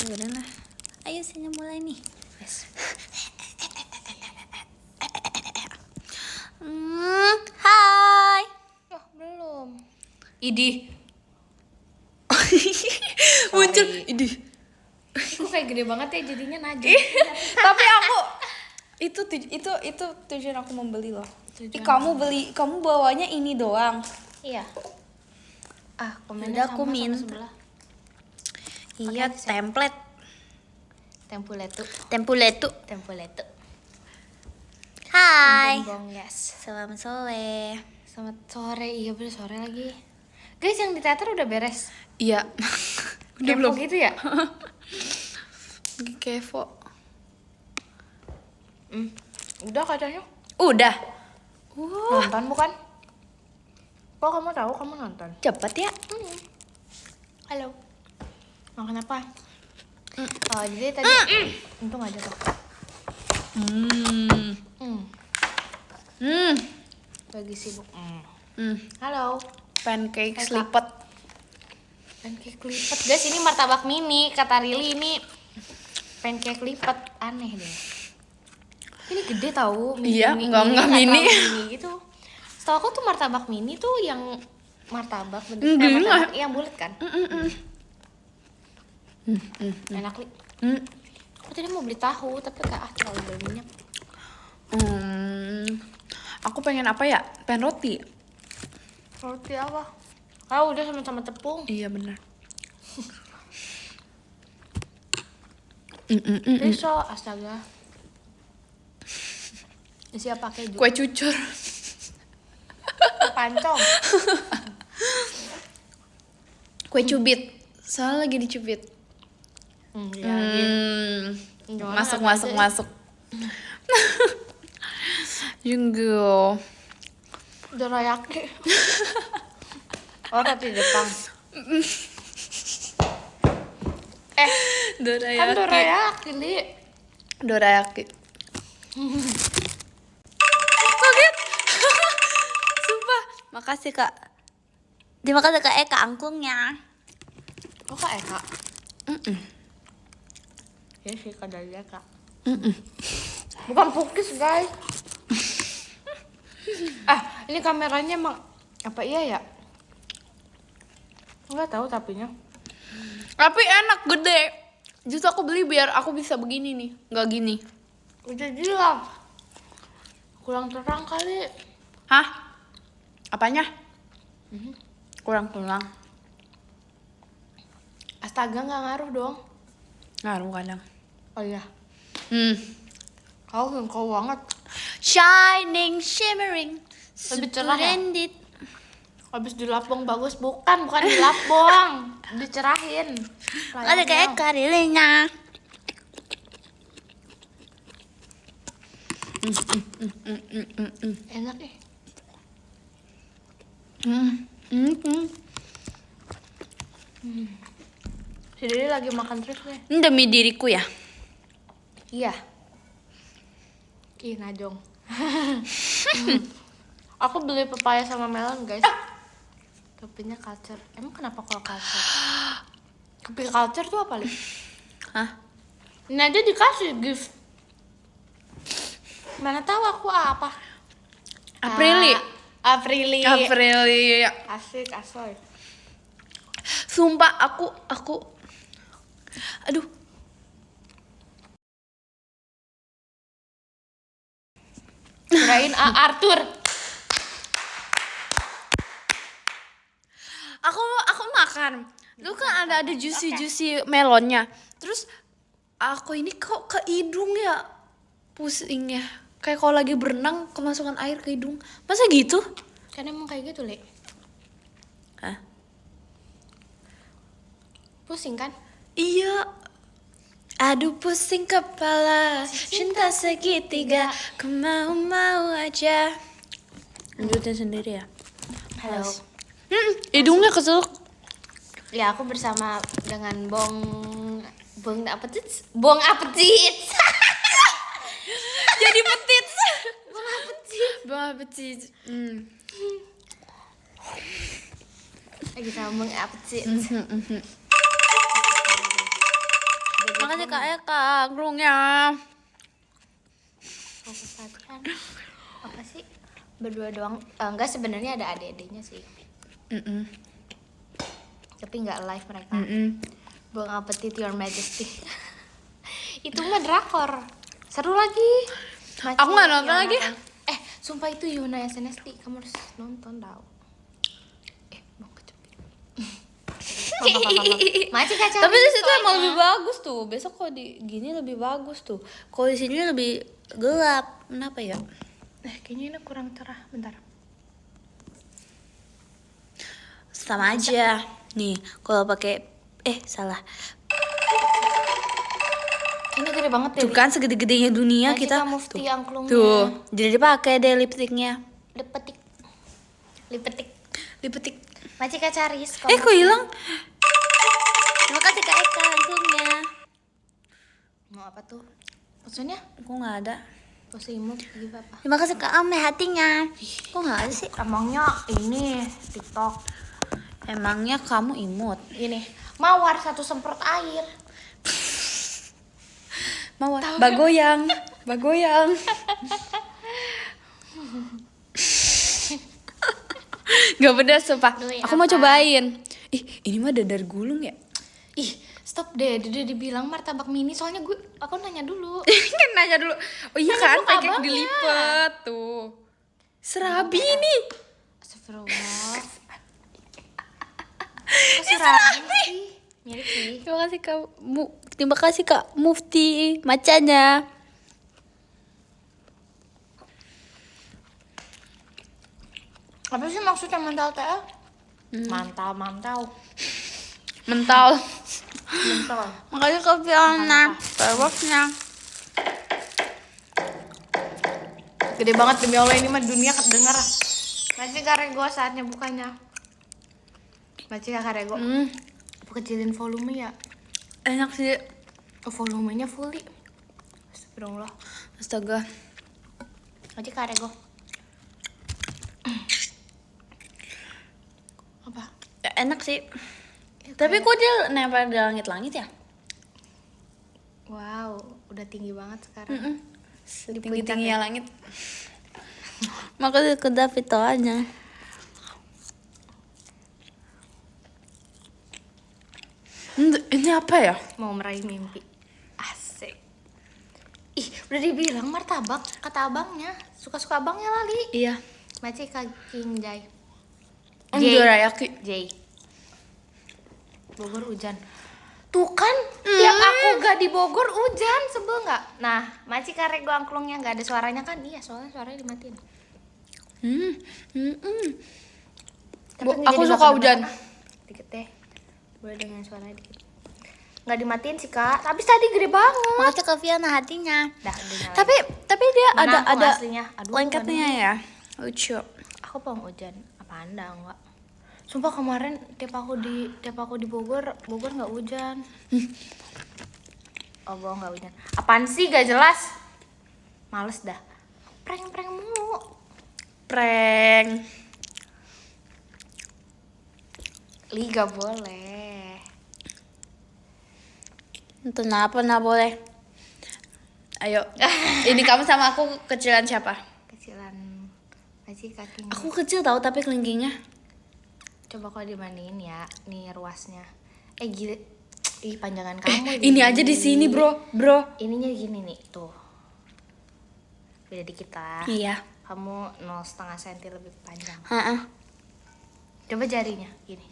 Udah lah. Ayo sini mulai nih. Yes. Hai. Oh, belum. Idih. Muncul idih. Kok kayak gede banget ya jadinya Najwa. Tapi aku itu tujuan aku membeli loh. Kamu bawanya ini doang. Iya. Ah, Udah komennya aku sama minta. sebelah. Iya, Pakai aja. template. Tempuletu. Hai. Bong, yes. Selamat sore. Selamat sore. Iya, bener sore lagi. Guys, yang di teater udah beres. Iya. Udah Kepo belum? gitu ya? Kevo. Udah kacanya. Udah. Wah, Nonton bukan? Kok kamu tahu kamu nonton? cepet ya. Halo. Makan apa? Oh, jadi tadi untung aja tuh. Lagi sibuk. Halo. Pancake Hai, Kak. selipet. Pancake lipat. Guys, ini martabak mini. Kata Rili ini pancake lipat. Aneh deh. Ini gede tahu. Iya, enggak mini. Mini gitu. Setahu aku tuh martabak mini tuh yang martabak bentuknya Enggak. martabak yang bulat kan? Enak li. Aku tadi mau beli tahu tapi kayak terlalu berminyak. Aku pengen apa ya? Pengen roti. Roti apa? Ah, udah sama-sama tepung. Iya benar. Besok astaga. Isi apa keju? Kue cucur. Pancong. Kue cubit. Soalnya lagi dicubit. Iya. Gimana Masuk. Junggu. Dorayaki. Oh, roti Jepang. Kan dorayaki, Li. Dorayaki. Kaget. Sumpah. Makasih Kak. Terima kasih Kak Eka angklungnya. Oh, Kak Eka. Ya sih, Kak Dalia, Kak. Bukan pukis, guys. Ini kameranya emang apa iya ya? Enggak tahu tapinya. Tapi enak gede. Justru aku beli biar aku bisa begini nih, nggak gini. Udah bilang. Kurang terang kali. Hah? Apanya? Kurang. Astaga, nggak ngaruh dong. Ngaruh kadang. Oh iya. Kau banget. Shining, shimmering, Lebih cerah ya? splendid. Habis dilapong bagus, bukan dilapong. Dicerahin. Ada kayak karilinya. Enak nih. Si Dede lagi makan terus nih. Ini demi diriku ya. Iya. Ih, Najong. Aku beli pepaya sama melon, guys. Topinya culture. Emang kenapa kalau culture? Tapi culture tuh apa, Li? Hah? Ini aja dikasih gift. Mana tahu aku apa? Aprili. Aprili. Asik, asoy. Sumpah aku aduh. Kirain Arthur. Aku makan. Lu kan ada juicy melonnya. Terus aku ini kok ke hidung ya pusing ya. Kayak kalau lagi berenang kemasukan air ke hidung. Masa gitu? Kan emang kayak gitu, Le. Hah? Pusing kan? Iya. Aduh pusing kepala, cinta segitiga, ku mau aja. Lanjutin sendiri ya. Halo. Hidungnya keselak. Ya, aku bersama dengan Bong Apetit. Bong Apetit. Jadi petit. Bong Apetit. Bang petit. Lagi sama Bong Apetit. kasih Kak Eka kerungnya. Fokus latihan. Apa sih? Berdua doang. Enggak, sebenarnya ada adik-adiknya sih. Tapi nggak live mereka. Buang Appetit Your Majesty. Itu mah drakor. Seru lagi. Aku nggak nonton lagi. Sumpah itu Yuna SNSD. Kamu harus nonton tau. Mau kecepit. Maci kaca. Tapi di situ emang lebih bagus tuh. Besok kalau di gini lebih bagus tuh. Kalau di sini lebih gelap. Kenapa ya? Kayaknya ini kurang cerah. Bentar. Sama aja. Nih, kalau pakai salah. Ini gede banget deh. Tuh kan segede-gedenya dunia Maci kita. Mufti angklungnya. Tuh, jadi dipakai deh lipstiknya. Lipetik. Maci Kacaris. Kok hilang? Terima kasih Kak Eka angklungnya. Mau apa tuh? Maksudnya? Kok nggak ada? Pose imut gitu apa? Terima kasih Kak Ame hatinya. Kok nggak ada sih? Emangnya ini TikTok. Emangnya kamu imut? Ini mawar 1 semprot air. Mawar. Bagoyang. Gak bener sumpah. Aku mau cobain. Ih, ini mah dadar gulung ya? Stop deh, dia dibilang martabak mini. Soalnya aku nanya dulu. Kan nanya dulu. Oh iya Nanya kan, dulu pakai abangnya. dilipet tuh. Serabi nih. Astagfirullah. Kok serabi sih? Mirip sih. Terima kasih Kak Mufti macanya. Apa sih maksudnya mental teh? Mantau. Mental. Mental. Makasih Kak Fiona. Terusnya. Gede banget demi Allah, ini mah dunia kedengar. Maci Karego saatnya bukanya. Maci Karego. Apa kecilin volume ya? Enak sih. Volumenya fully. Astagfirullah. Astaga. Maci Karego. Apa? Ya, enak sih. Tapi kok dia nempel di langit-langit ya? Wow, udah tinggi banget sekarang. Tinggi-tingginya langit. Makasih ke David doanya. Ini apa ya? Mau meraih mimpi. Asik. Udah dibilang martabak, kata abangnya. Suka-suka abangnya lali. Iya. Maci King Jai. Dorayaki. Jay. Bogor hujan. Tuh kan, tiap aku gak di Bogor hujan, sebel nggak? Nah, Maci Karego angklungnya nggak ada suaranya kan? Iya, soalnya suaranya dimatiin. Tapi Aku suka hujan. Dikit deh. Boleh dengan suaranya dikit. Nggak dimatiin sih kak, tapi tadi gede banget. Makasih ke Fiona hatinya. Dah, udah nyalain. Tapi dia Mana aku ada aslinya? Aduh, lengkapnya ya. Lucu. Aku pengen hujan. Apa anda enggak? Sumpah kemarin tiap aku di Bogor nggak hujan. Oh, bohong nggak hujan. Apaan sih gak jelas? Males dah. Prank mulu. Prank. Liga boleh. Kenapa nggak boleh? Ayo. Ini kamu sama aku kecilan siapa? Kecilan Maci kakinya. Aku kecil tahu tapi kelingkingnya. Coba kalau dimandiin ya, nih ruasnya. Gila. Panjangan kamu. Ini aja di sini, Bro. Ininya gini nih, tuh. Beda dikit lah. Iya. Kamu 0,5 cm lebih panjang. Heeh. Coba jarinya, gini.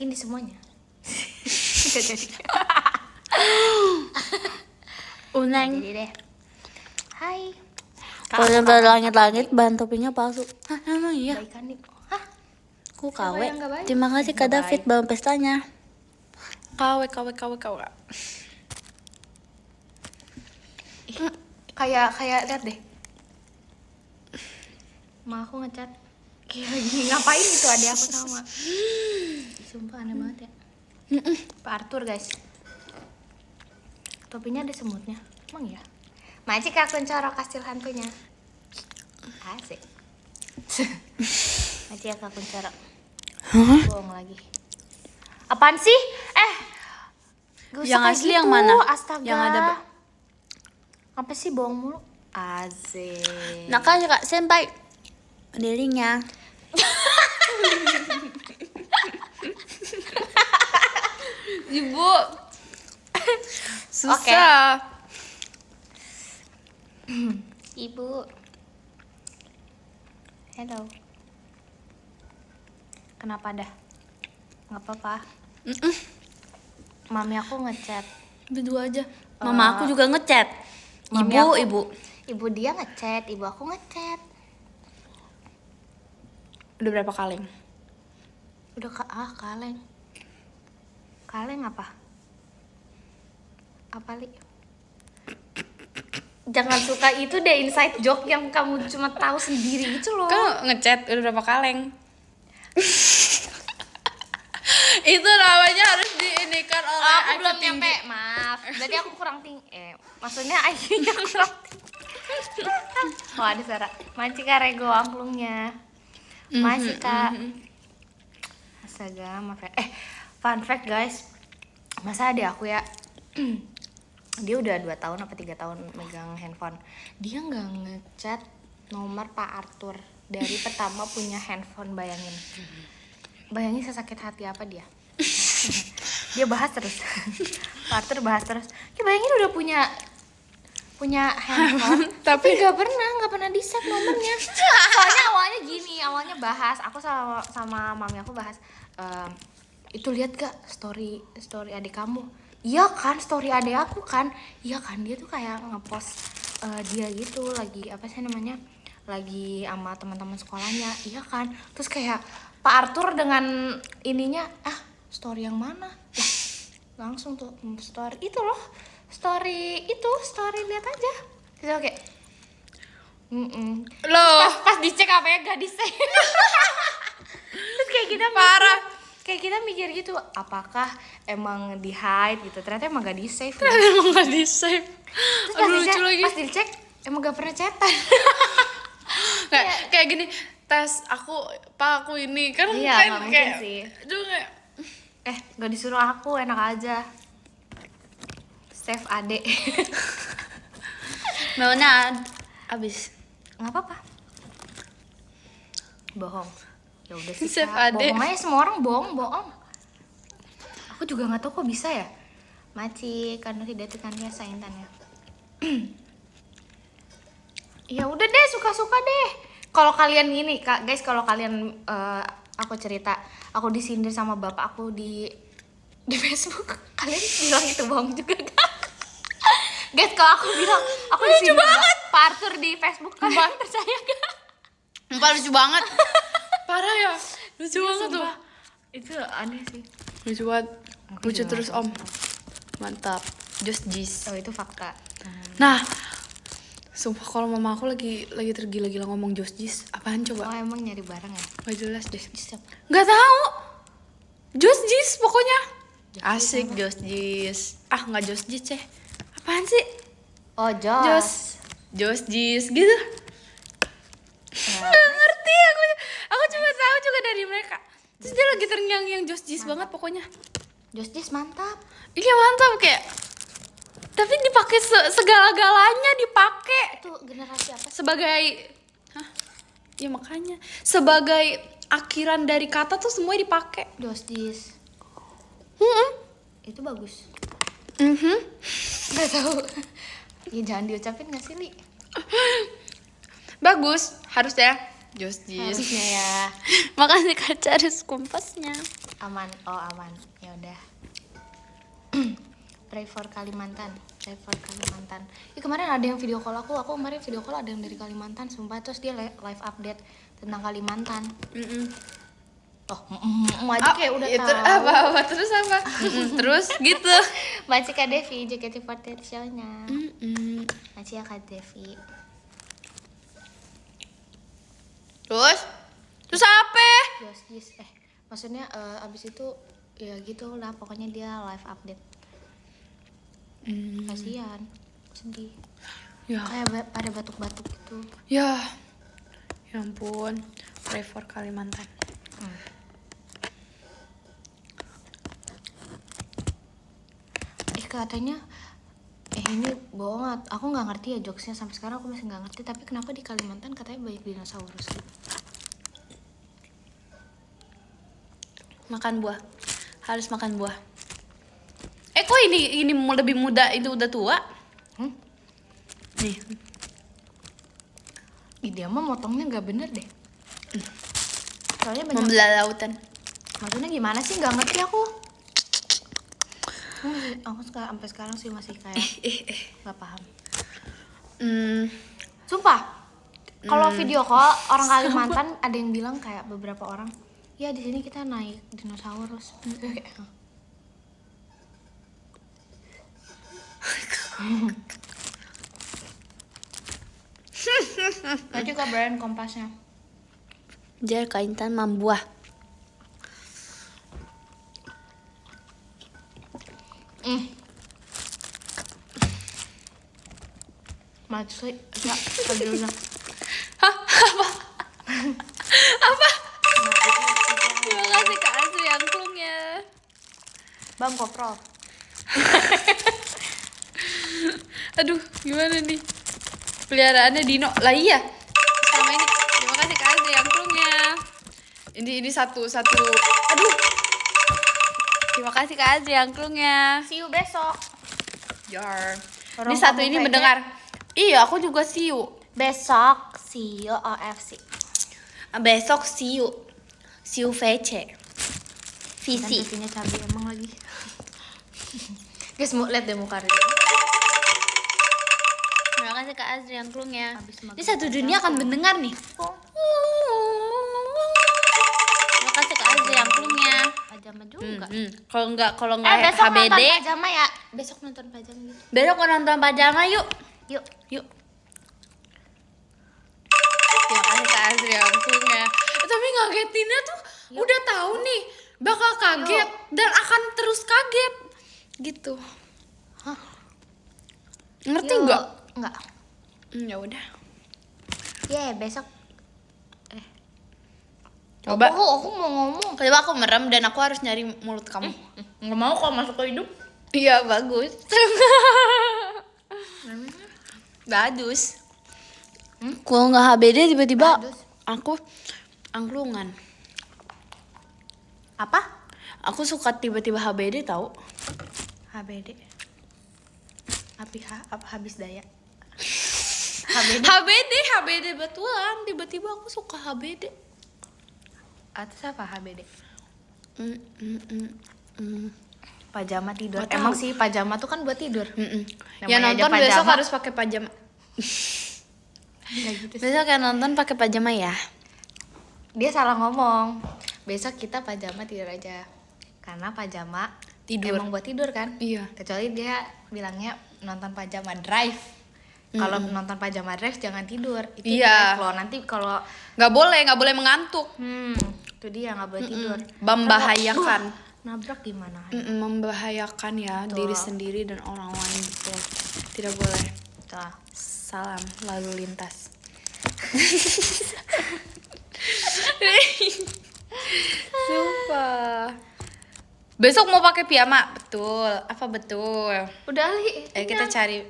Gini semuanya. Gak jadi. Uneng. Jadi deh. Hai. Kalau nempel langit-langit bahan topinya palsu. Hah, emang iya? Baikan nih. Hah? Aku Siapa KW. yang nggak baik? Terima kasih Kak Nggak David baik. bahan pestanya. KW. Kayak lihat deh. Ma aku ngecat. Kayak lagi ngapain gitu adik aku sama. Sumpah aneh banget ya. Pak Arthur guys. Topinya ada semutnya. Emang ya? Maci aku corok kastil hantunya. Asik. Maci aku corok. Bohong lagi. Apaan sih? Gak usah Yang kayak asli yang gitu, mana? Astaga. Yang ada apa sih bohong mulu? Asik. Nakal Kak Senpai. Dirinya. Ibu. Susah. Ibu. Hello. Kenapa dah? Nggak apa-apa. Mami aku ngechat. Berdua aja. Mama aku juga ngechat. Mami Ibu, aku- ibu. Ibu dia ngechat, ibu aku ngechat. Udah berapa kaleng? Udah kaleng. Kaleng apa? Apa li? Jangan suka itu deh inside joke yang kamu cuma tahu sendiri itu loh. Kan ngechat udah berapa kaleng? Itu namanya harus diinikan oleh Aku IQ belum tinggi. nyampe, maaf. Berarti aku kurang tinggi. Maksudnya IQ-nya kurang tinggi. Wah, ada suara. Masih karego angklungnya. Masih kak. Astaga, maaf ya. Fun fact guys. Masa adik aku ya. Dia udah 2 tahun apa 3 tahun megang handphone. Dia nggak ngechat nomor Pak Arthur dari pertama punya handphone, bayangin. Bayangin sesakit hati apa dia. Dia bahas terus. Pak Arthur bahas terus. Ya bayangin udah punya handphone tapi nggak pernah di save nomornya. Soalnya awalnya gini, awalnya bahas aku sama mami aku bahas, itu lihat gak story adik kamu? Iya kan, story adik aku kan. Iya kan, dia tuh kayak ngepost dia gitu lagi apa sih namanya, lagi sama teman-teman sekolahnya. Iya kan, terus kayak Pak Arthur dengan ininya, story yang mana? Lah, langsung tuh story itu loh, story lihat aja. Terus oke. Loh, Pas dicek apa ya, gak di save. Terus kayak kita parah. kayak kita mikir gitu, apakah emang di hide gitu, ternyata emang gak di save. Emang gak di save. Terus Aduh lucu lagi. pas dicek emang gak pernah chatan. Kayak gini, tes aku ini kan Iya, kan nggak mungkin kayak sih. aduh kayak Gak disuruh aku, enak aja. Save adek. maunya abis. Nggak apa-apa. Bohong. Ya udah sih Save Kak. adek. Bohong aja, semua orang bohong. Aku juga nggak tahu kok bisa ya. Maci kan tidak tekan ya saintannya. Ya udah deh, suka-suka deh. Kalau kalian gini, Kak, guys, kalau kalian aku cerita, aku disindir sama bapak aku di Facebook, kalian bilang itu bohong juga kan? Guys, kalau aku bilang aku disindir Pak Arthur di Facebook, kalian percaya gak? Sumpah lucu banget. Parah ya. Lucu banget tuh. Itu aneh sih. Lucu banget. Aku Lucu juga terus nggak Om. Mantap. Just Jis. Oh, itu fakta. Nah, sumpah kalau mama aku lagi tergila-gila ngomong Just Jis. Apaan Oh, coba? emang nyari barang ya? Gak jelas deh. Siapa? Gak tahu. Just Jis pokoknya. Just Jis Asik Just Jis. Ah nggak Just Jis Apaan sih? Oh, Jos. Just Jis gitu. Gak ngerti aku cuma tahu juga dari mereka. Terus dia lagi terngiang-ngiang Just Jis banget pokoknya. Jos Jis mantap. Iya mantap kayak. Tapi dipakai segala-galanya dipakai Itu generasi apa sih? sebagai. Hah? Ya makanya sebagai akhiran dari kata tuh semuanya dipakai. Jos Jis. Itu bagus. Gak tahu. Ya jangan diucapin gak sih, Li? Bagus, harusnya Just Jis. Harusnya ya. Makasih kaca harus kompasnya. Aman. Oh, aman. Ya udah. Pray for Kalimantan. Ya, kemarin ada yang video call aku kemarin video call ada yang dari Kalimantan, sumpah. Terus dia live update tentang Kalimantan. Oh, aja kayak udah itu tahu. apa terus apa? Terus gitu. Baca Kak Devi, JKT48 show-nya. Baca ya Kak Devi. Terus apa? Jos Jis. Maksudnya abis itu ya gitu lah, pokoknya dia live update. Kasihan, sedih. Ya, Kayak pada batuk-batuk gitu. ya ampun. Pray for Kalimantan. katanya ini bohong, aku nggak ngerti ya jokesnya, sampai sekarang aku masih nggak ngerti, tapi kenapa di Kalimantan katanya banyak dinosaurus gitu. Makan buah, harus makan buah. Kok ini lebih muda, itu udah tua? Nih, Ih, dia mah motongnya nggak bener deh. Soalnya banyak. membelah lautan. Maksudnya gimana sih? Nggak ngerti aku. Aku sampai sekarang sih masih kayak nggak paham. Sumpah. Kalau video call orang Kalimantan ada yang bilang kayak beberapa orang, ya di sini kita naik dinosaurus. Gak juga brand kompasnya. Jar Kalimantan mambuah. Matsui, ya, udah. Hah? Apa? Terima kasih Kak Asri angklungnya. Bang Koprol. Aduh, gimana nih? Peliharaannya Dino. Lah iya. Sama ini. Terima kasih Kak Asri angklungnya. Ini satu. Aduh. Terima kasih Kak Asri angklungnya. See you besok. Jar. Orang Ini satu kampung ini PJ. mendengar. Iya, aku juga see you. Besok see you OFC. Besok see you. See you VC. Dan Visi. pipinya cabai emang lagi. Guys, mau lihat deh muka Riri. Terima kasih Kak Azri angklungnya. Habis makan Ini satu dunia akan mendengar nih. Terima kasih Kak Azri angklungnya. Pajama juga. Kalau nggak Besok HBD, nonton pajama ya. Besok nonton pajama gitu. besok mau nonton pajama yuk. Yuk. Terima kasih Kak Azri angklungnya. Tapi ngagetinnya tuh udah tahu nih bakal kaget dan akan terus kaget gitu. Hah? Ngerti Yuk. nggak? Enggak. Ya udah. Besok. Coba. Aku mau ngomong. Coba aku merem dan aku harus nyari mulut kamu. Nggak mau kalau masuk ke hidung. Iya bagus. Bagus. Kalau nggak HBD tiba-tiba Bagus. aku angklungan. Apa? Aku suka tiba-tiba HBD tahu. HBD. Apa habis daya? HBD. HBD betulan. Tiba-tiba aku suka HBD. Atas apa HBD? Mm. Pajama tidur. Nggak Emang tahu. sih pajama tuh kan buat tidur. Ya Namanya aja nonton besok pajama. harus pakai pajama. Nggak gitu sih. Besok kan nonton pakai pajama ya. Dia salah ngomong. Besok kita pajama tidur aja. Karena pajama Tidur. emang buat tidur kan? Iya. Kecuali dia bilangnya nonton pajama drive. Kalau nonton pajama drive jangan tidur. Itu Iya. drive loh. Nanti kalau Nggak boleh mengantuk. itu dia nggak boleh tidur. Membahayakan. Nabrak gimana? Membahayakan ya Betul. diri sendiri dan orang lain gitu. Tidak boleh. Tuh. Salam lalu lintas. Sumpah. Besok mau pakai piyama, betul. Apa betul? Udah Ali. Kita cari.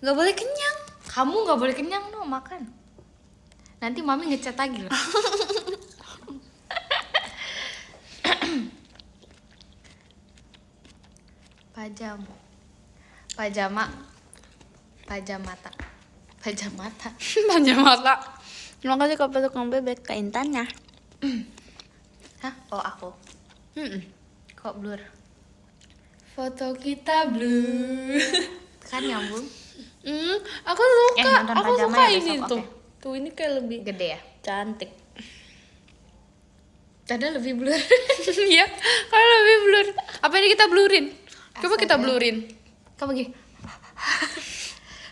Nggak boleh kenyang. Kamu nggak boleh kenyang no makan. Nanti mami ngechat lagi loh. Pajamata. Panjang mata. Terima kasih kalau tukang bebek ke Intannya. Hah? Oh aku. Kok blur? Foto kita blue. Kan nyambung. Aku suka. Nonton Aku pajama suka ya ini besok, tuh. oke. Tuh ini kayak lebih Gede ya? cantik. Ada lebih blur. Iya, kalau lebih blur. Apa ini kita blurin? Coba kita Astaga. blurin. Kamu gini.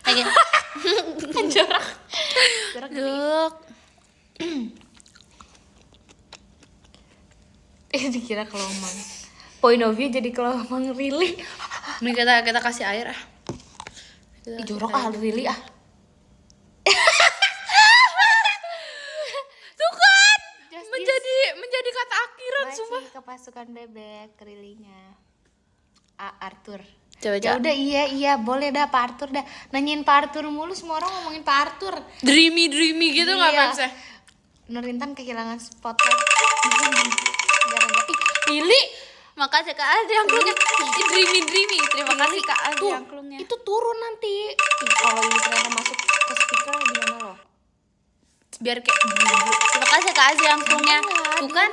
Lagi. Jorak. Duk. Dikira kelomang. Point of view jadi kelomang really. Ini kita kasih air ah. Jorok really ah. Tuh kan. Just Menjadi kata akhiran sumpah. Masih ke pasukan bebek kerilinya. Arthur. Coba Ya udah iya boleh dah Pak Arthur dah. Nanyain Pak Arthur mulu, semua orang ngomongin Pak Arthur. Dreamy gitu nggak Iya. vibes-nya? Nurintan kehilangan spotlight. Gara-gara Lili, Makasih Kak Azri angklungnya. Dreamy. Terima kasih Kak Azri tuh, angklungnya. itu turun nanti. Ih, kalau ini ternyata masuk ke speaker gimana loh? Biar kayak terima kasih Kak Azri angklungnya. Tuh kan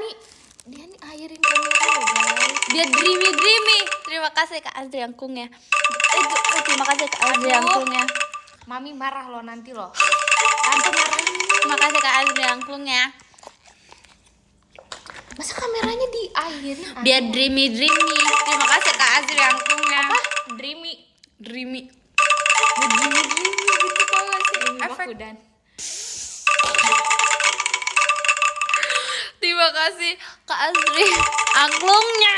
Dia nih airin kamera loh guys. biar dreamy. Terima kasih Kak Azri angklungnya. Terima kasih Kak Azri Aduh. angklungnya. Mami marah loh nanti loh. Tante marahin. Terima kasih Kak Azri angklungnya. Masa kameranya diairin? Biar dreamy. Terima kasih Kak Azri angklungnya. Apa? Dreamy. Dreamy gitu tau gak sih? Dreamy Efek. Bakudan. Terima kasih Kak Azri angklungnya.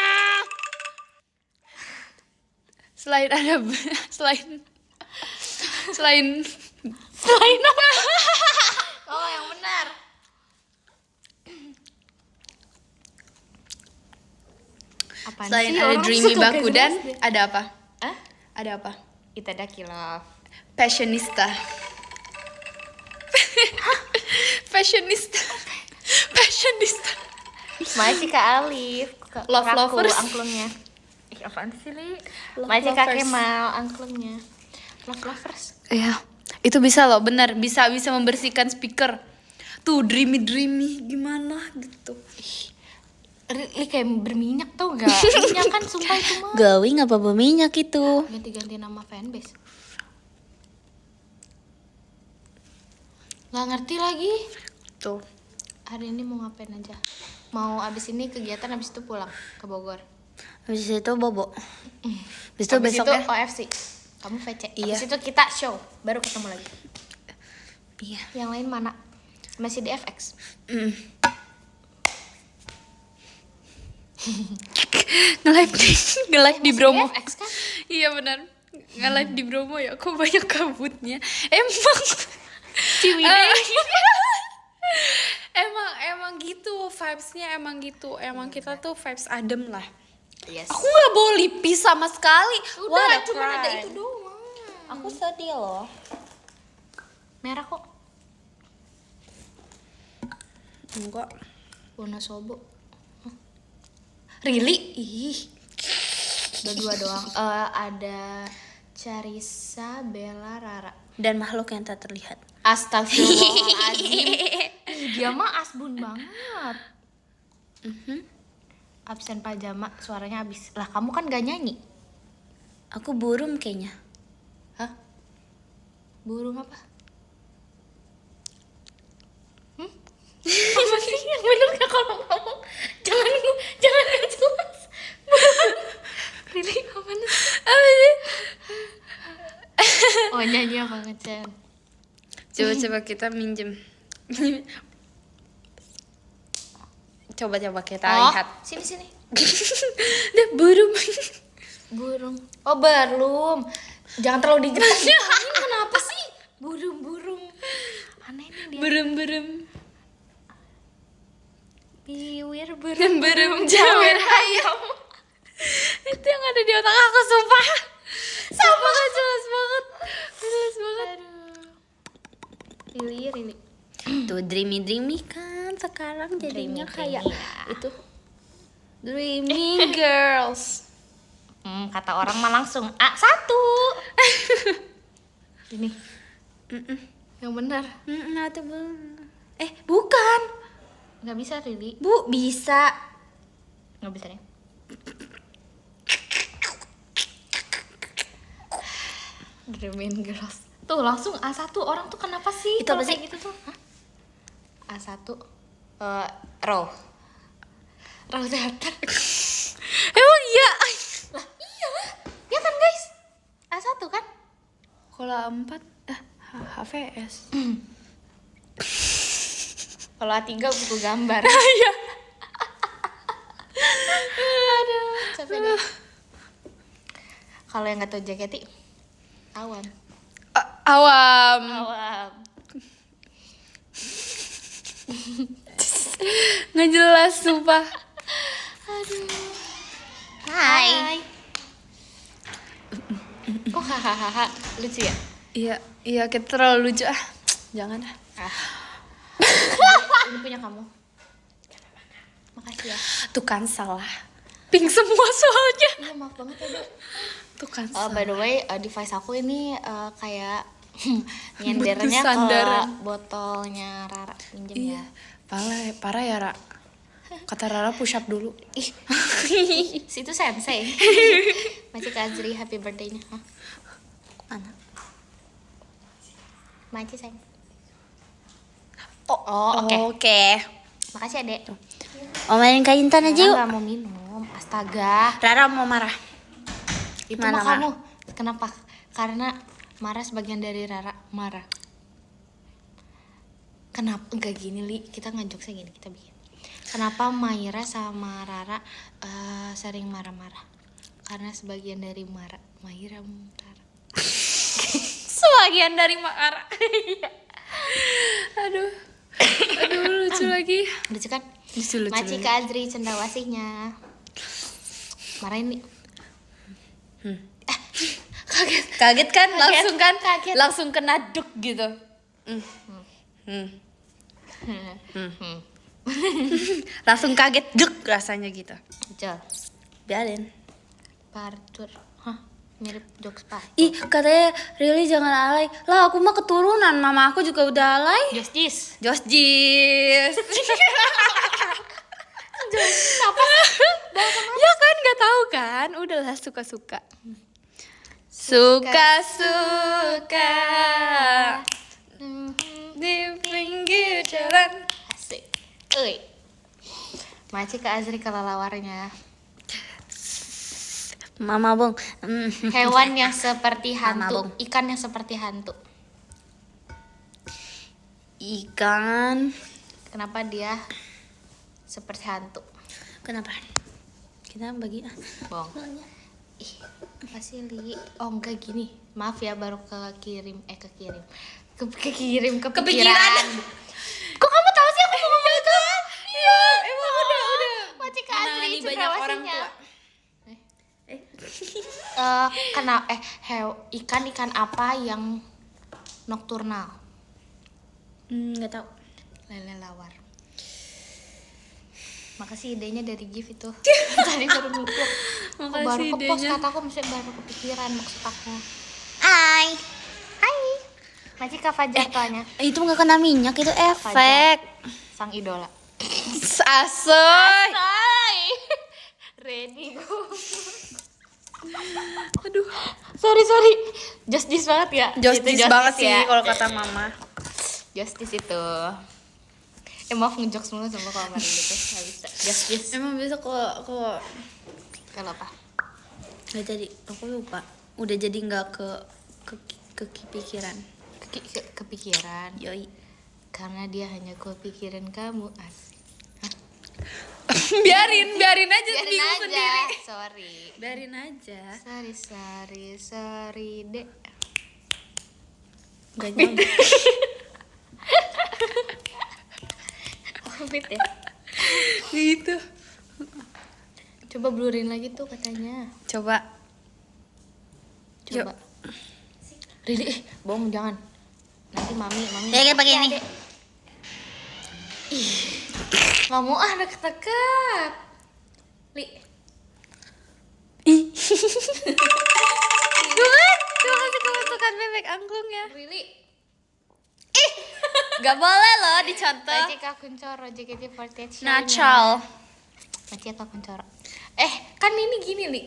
Selain apa? Oh yang benar. Apaan Selain sih, ada orang Dreamy suka Bakudan, jelas deh. ada apa? Hah? Ada apa? Itadaki love. Fashionista. Masih Kak Alif. Love Raku, lovers. angklungnya. Ih apaan sih Li? Love Masih Kak lovers. Kemal angklungnya. Love lovers. Iya, itu bisa loh, benar. Bisa membersihkan speaker. Tuh dreamy gimana gitu. Li kayak berminyak tau gak? Minyak kan sumpah itu mah. Glowing apa berminyak itu? Ganti-ganti nama fanbase. Gak ngerti lagi. Tuh. Hari ini mau ngapain aja? Mau abis ini kegiatan, abis itu pulang ke Bogor. Habis itu bobo. Habis itu Abis besoknya. itu OFC. Kamu VC. Iya. Abis itu kita show. Baru ketemu lagi. Iya. Yang lain mana? Masih di FX. Nge-live di Masih Bromo. FX kan? Iya benar. Nge-live di Bromo ya. Kok banyak kabutnya. Emang. emang gitu vibes-nya, emang gitu. Emang kita tuh vibes adem lah. Yes. Aku nggak bawa lipis sama sekali. Udah, What a cuma ada crime. itu doang. Aku sedih loh. Merah kok. Enggak. Wonosobo. Hah? Really? Ih. Udah dua doang. Ada Carissa, Bella, Rara. Dan makhluk yang tak terlihat. Astagfirullahaladzim. Ih, dia mah asbun banget. Absen pajama, suaranya habis. Lah kamu kan gak nyanyi. Aku burung kayaknya. Hah? Burung apa? Apa sih yang bener gak kalau ngomong? Jangan gak jelas. Really? Apaan sih? Apa sih? Oh nyanyi apa ngecen? Coba kita minjem. Coba kita lihat. Sini. Deh burung. Burung. Oh belum. Jangan terlalu dijelasin. Kenapa sih? Burung. Aneh nih dia. Burung. Piwir Burung jawer ayam. Itu yang ada di otak aku sumpah. Sumpah gak jelas banget. Aduh. Rili. Tuh dreamy kan sekarang jadinya Dreamy, kayak ya. itu dreamy girls. Kata orang mah langsung A1. Ini. Yang benar. Nah, tuh bukan. Nggak bisa Rili. Bu, bisa. Nggak bisa nih. Dreaming girls. Tuh langsung A1. Orang tuh kenapa sih? Itu apa kalau sih? kayak gitu tuh? Hah? A1 Raw Theater. Emang iya. Lah iya lah. Ya kan guys? A1 kan? Kalau 4 HVS. Kalau A3 buku gambar. Iya. Aduh, capek deh. Kalau yang nggak tahu JKT, Awan. Awam. Nggak jelas sumpah. Aduh. Hai. Kok hahaha lucu ya? Iya kita terlalu lucu jangan ah. Ini punya kamu. Makasih ya. Tuh kan salah pink semua soalnya. Iya maaf banget ya Dok. Tuh kan By the way, device aku ini kayak nyendernya ke sandaran. botolnya Rara. Pinjem Iya ya. parah ya Ra. Kata Rara push up dulu. Ih, situ sensei. Masih ke Azri happy birthday-nya. Hah? Mana? Masih sayang. Oh, oke. Oke. Makasih ya, Dek. Omelin Kak Intan aja yuk. Rara nggak mau minum. Astaga. Rara mau marah. Itu Mana, mah kamu. Kenapa? Karena marah sebagian dari Rara. Marah. Kenapa? Enggak gini, Li. Kita ngajoknya gini. Kita bikin. Kenapa Maira sama Rara sering marah-marah? Karena sebagian dari Maira Rara. Sebagian dari marah. Aduh lucu lagi. Lucu kan? Lucu. Maci ke Azri cendawasihnya. Marahin nih. Kaget kan? Langsung kan? Kaget. Langsung kena duk gitu. Langsung kaget duk rasanya gitu. Betul. Biarin. Partur. Hah, mirip jokes Pak. Ih katanya Rili jangan alay. Lah aku mah keturunan, mama aku juga udah alay. Jis. Jos Jis. Apa? Ya kan nggak tahu kan? Udahlah suka-suka. Suka-suka di pinggir jalan. Asik. Oi. Maci ke Azri kelelawarnya. Mama Bong. Hewan yang seperti Mama, hantu. Bung. Ikan yang seperti hantu. Ikan. Kenapa dia seperti hantu? Kenapa? Kita bagi Bong. Ih, apa sih Li? Oh enggak gini. Maaf ya baru kekirim. Kepikiran. Kepikiran. Kok kamu tahu sih aku mau ngomong itu? Iya, emang udah. Maci ke Menangani Azri banyak orang cendrawasihnya. tua. Ikan apa yang nokturnal? Nggak tahu. Lele lawar. Makasih idenya dari GIF itu. Tadi baru nutup. Makasih Baru ke-post idenya. kataku masih baru kepikiran maksud aku. Hai. Hai. Masih Kak Fajar tanya. Itu nggak kena minyak, itu efek. Sang idola. Asoy. Hai. Ready go. Aduh. Sorry. Justice banget ya. Justice Itu banget sih ya. kalau kata mama. Justice itu. Maaf ngejokes mulu sama kalau kemarin gitu. Gak bisa. Justice. Emang biasa kalau Kalau apa? nggak jadi, aku lupa. Udah jadi nggak kepikiran. Kepikiran. Yoi. Karena dia hanya kepikiran kamu. Asik. biarin aja Biarin bingung aja. sendiri. Sorry. Biarin aja. Sorry, Dek. Gak nyampe. Covid ya. Gitu. Coba blurin lagi tuh katanya. Coba. Coba. Rili, bohong jangan. Nanti mami. Ya, kayak pakai ini. Adek. Ih. Nggak mau deket-deket. Li. Gue kasih kemasukan bebek angklung ya. Rili. Gak boleh loh dicontoh. Maci Kak Kuncoro JKT48 Natural. Maci Kak Kuncoro. Kan ini gini, Li.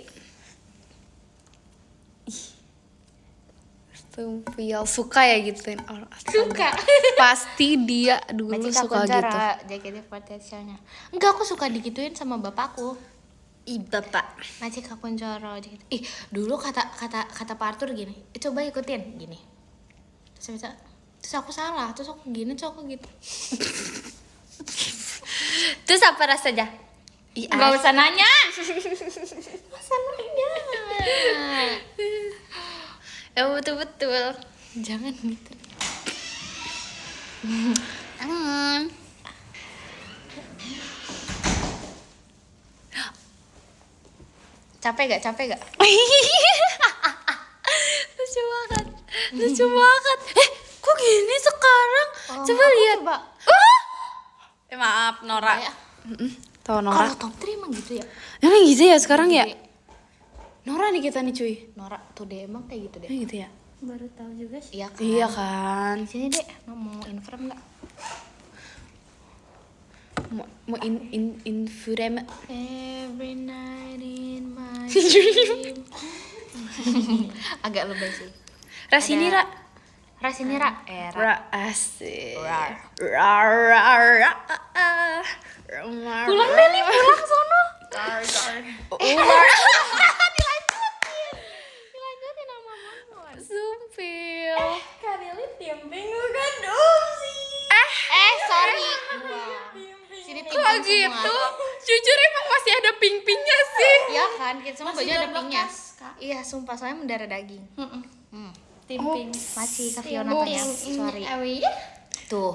Tumpil suka ya gituin orang. Suka. Pasti dia dulu Maci Kak suka Kuncoro gitu. JKT48-nya. Enggak, aku suka digituin sama bapakku. Ih bapak. Maci Kak Kuncoro JKT. Dulu kata Pak Arthur gini. Coba ikutin gini. Terus aku salah, terus aku gini, terus aku gitu. Terus apa rasanya? Gak usah nanya. Usah nanya. Ya betul. Jangan gitu. Capek gak? Lucu banget. Kok gini sekarang? Coba Aku lihat. coba. Maaf Nora. Ya. Tahu Nora. Kalau top 3 emang gitu ya. Emang gitu ya sekarang ya? Gede. Nora nih kita nih cuy. Nora tuh deh emang kayak gitu deh. Emang gitu ya? Baru tahu juga sih. Iya kan. Iya kan. Sini deh, mau inframe nggak? Mau in frame. Every night in my dream. Agak lebay sih. Rasini Ada- Ra. Rasinira. Ra. Ra asik. Rar. Ra. Pulang deh nih, pulang sono. Ular. Dilanjutin sama Mamon. Sumpil. Kak Lili timping bukan dong sih. Sorry. Sini Kok timpang gitu? semua. Jujur emang masih ada ping-pingnya sih. Iya kan, kita semua baju ada pinknya. berbekas, Kak. Iya, sumpah soalnya mendarah daging. Timping. Masih Kak Fiona tanya. Sorry. Awi. Tuh.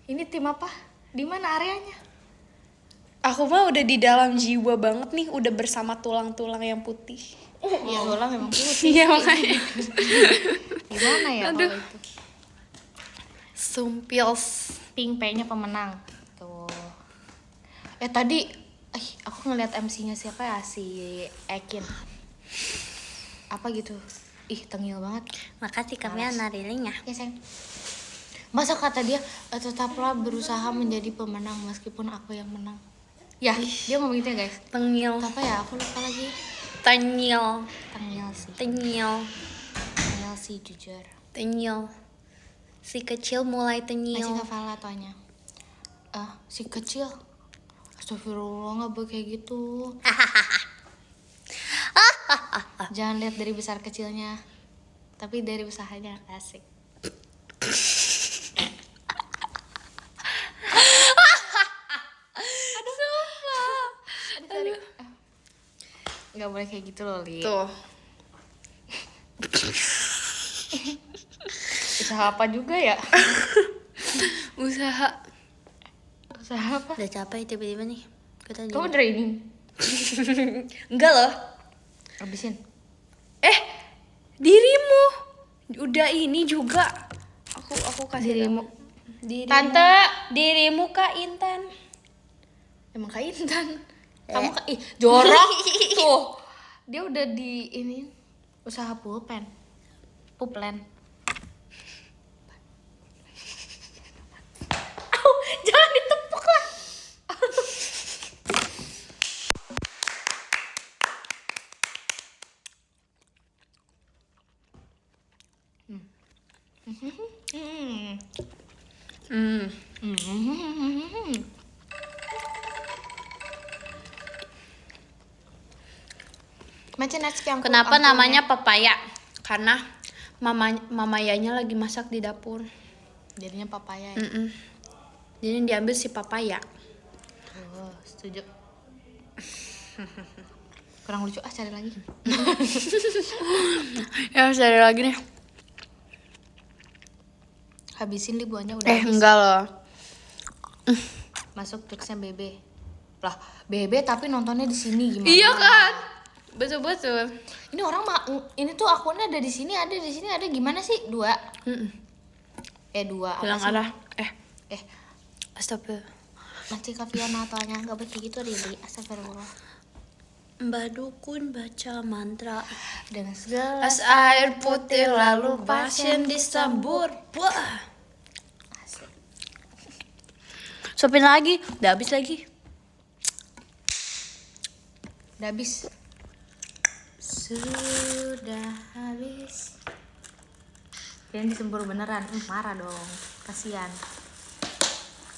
Ini tim apa? Di mana areanya? Aku mah udah di dalam jiwa banget nih, udah bersama tulang-tulang yang putih. Ya Lola memang putih. Iya makanya. Gimana ya Aduh. kalau itu? Sumpils. Pink P-nya pemenang. Tuh. Tadi aku ngeliat MC-nya siapa ya, si Ekin. Apa gitu? Ih, tengil banget. Makasih kami Nariling ya. Ya, sayang. Masa kata dia, tetaplah berusaha menjadi pemenang meskipun aku yang menang. Ya, dia ngomong gitu ya guys. Tengil. Apa ya? Aku lupa lagi. Tengil. Tengil sih. Tengil. Tengil sih jujur. Tengil. Si kecil mulai Masih tengil. Kafala tanya. Si kecil. Astagfirullah, nggak boleh kayak gitu. Jangan lihat dari besar kecilnya, tapi dari usahanya. Asik. Aduh. Nggak boleh kayak gitu loh, Li. Tuh. Usaha apa juga ya? Usaha. Usaha apa? Udah capek tiba-tiba nih. Kita Kamu training? Enggak loh. Habisin. Dirimu. Udah ini juga. Aku kasih Dirimu. Dirimu. Tante. Dirimu Kak Intan. Emang Kak Intan. Kamu jorok tuh. Dia udah di ini usaha pulpen. Puplen. Jangan ditepuk lah. Macam nasi yang Kenapa namanya papaya? Karena mamayanya lagi masak di dapur. jadinya papaya ya? Mm-mm. Jadi diambil si papaya. Oh, setuju. Kurang lucu, cari lagi. Ya harus ada lagi nih. Habisin li buahnya udah habis. Enggak loh. Masuk triknya Bebe. Lah, Bebe tapi nontonnya di sini gimana? Iya kan? Betul-betul. Ini orang ini tuh akunnya ada di sini, ada di sini, ada gimana sih? Dua. Dua. Apa Bilang sih? arah. Astagfirullah. Masih Kak Fiona tanya nggak boleh kayak gitu, Rili. Astagfirullah. Mbak Dukun baca mantra. Dengan segala As air putih lalu pasien disambur. Wah. asik. Sopin lagi. Udah habis lagi. Udah habis. Sudah habis. Yang disembur beneran, marah dong, kasihan.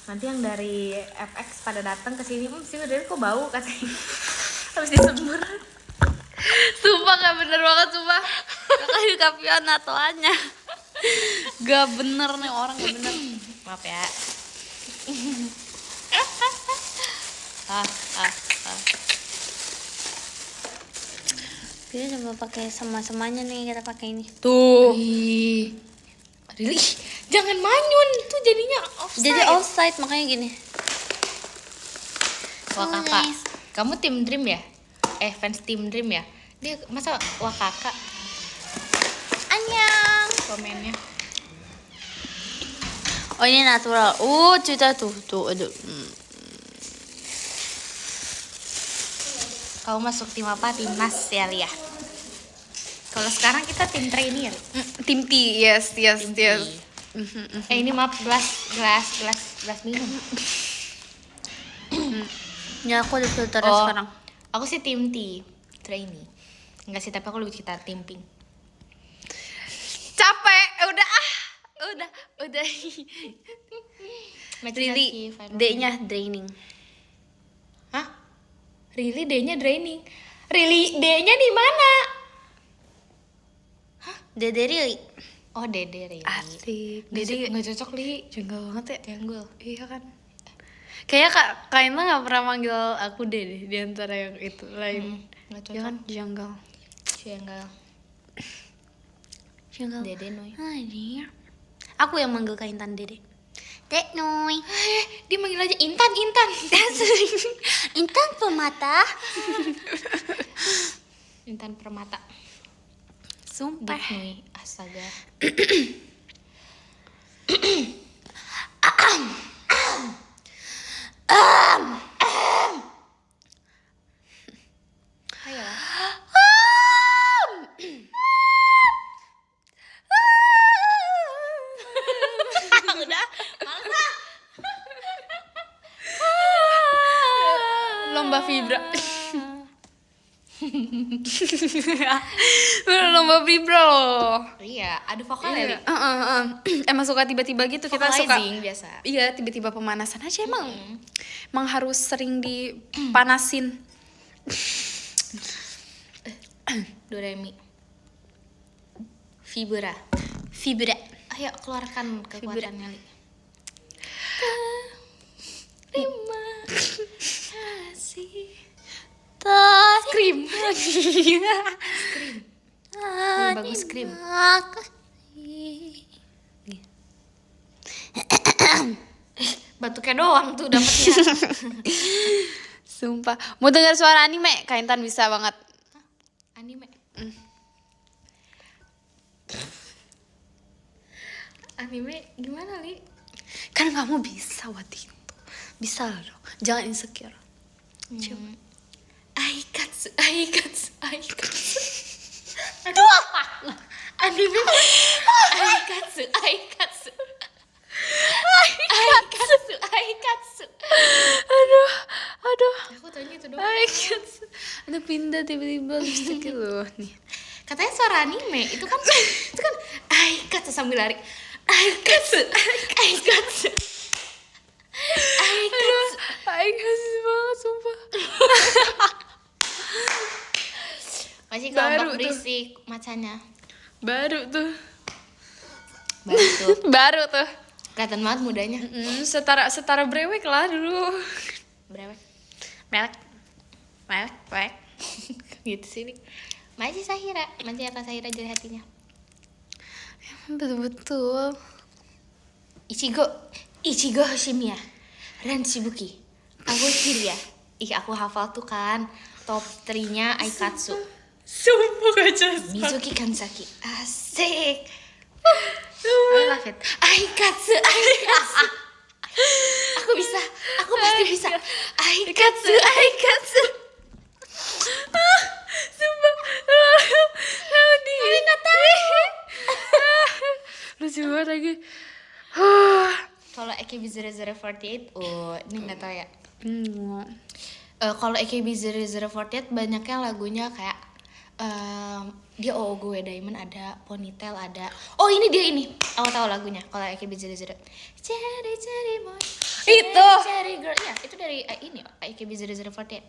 Nanti yang dari FX pada datang ke sini, sih udah kok bau katanya. Habis disembur. Sumpah gak bener banget sumpah. Kakak Kapian atoannya. Gak bener nih orang, gak bener. Maaf ya. Dia coba pakai sama-samanya nih, kita pakai ini. Tuh. Ih, Rili, jangan manyun, itu jadinya offside. Jadi offside makanya gini. Wah Oh, kakak, nice. kamu tim Dream ya? Fans tim Dream ya? Dia masa wah kakak? Annyeong. komennya. Oh ini natural. Cerita tuh aduh. Kamu masuk tim apa? Timnas ya, Lia. Kalau sekarang kita tim trainee ya. Tim T, yes. Ini maaf, gelas minum. Ya aku udah filternya Oh, sekarang. aku sih tim T, trainee. Enggak sih, tapi aku lebih cinta tim pink. Capek, udah. Really, D-nya draining. Hah? Really D-nya draining. Really D-nya di mana? Dede really. Oh, Dede Really. Asik. Dede Jadi nggak cocok, Li. jengkel banget ya. Janggul. Iya kan. Kayaknya Kak Inta nggak pernah manggil aku deh di antara yang itu lain. Nggak cocok. Ya kan janggal. Janggal. Jengkel. Dede Noy. Anjir. Aku yang manggil Kak Intan Dede. Dek Noy. Dia manggil aja Intan. Intan pemata. Intan Permata. Sumpah. Dik Noy. Astaga. Ayo. Udah, males ah. Lomba vibra. Lomba vibra loh. Iya, ada vokal ya, Li? Emang suka tiba-tiba gitu kita suka. Vocalizing biasa. Iya, tiba-tiba pemanasan aja emang harus sering dipanasin. Do re mi. Vibra. Vibra. Ayo keluarkan kekuatannya, Li. Terima kasih. Scream. Bagus scream. Batuknya doang tuh dapetnya. Sumpah. Mau dengar suara anime? Kak Intan bisa banget. Anime. Anime gimana, Li? Kan kamu bisa waktu itu. Bisa loh. Jangan insecure. Coba. Aikatsu. Aduh. Anime. Aikatsu. Aduh. Aku tanya itu doang. Ada pindah tiba-tiba lipstick loh nih. Katanya suara anime itu kan aikatsu sambil lari. Aikatsu. Kasih banget sumpah. Masih Baru kelompok tuh. berisik macanya. Baru tuh. Baru tuh. Kelihatan banget mudanya. Setara brewek lah dulu. Berapa? Melek. Gitu sih, Li. Masih Sahira jadi hatinya. Betul. Ichigo Hoshimiya, Ren Shibuki, Kago Kiria. Aku hafal tuh kan top 3-nya Aikatsu. Sumpah gak jelas. Mizuki Kansaki. Asik. I love it. Aikatsu. Aku bisa. Aku pasti bisa. Aikatsu. Sumpah. Tapi nggak tahu. Lucu banget lagi. Kalau AKB0048, ini nggak tahu ya. Enggak. Kalau AKB0048 banyaknya lagunya kayak dia Go Diamond ada, Ponytail ada. Oh ini dia ini. Aku tahu lagunya. Kalau AKB00. Cari boy. Itu. Cari girl. Ya itu dari ini AKB0048.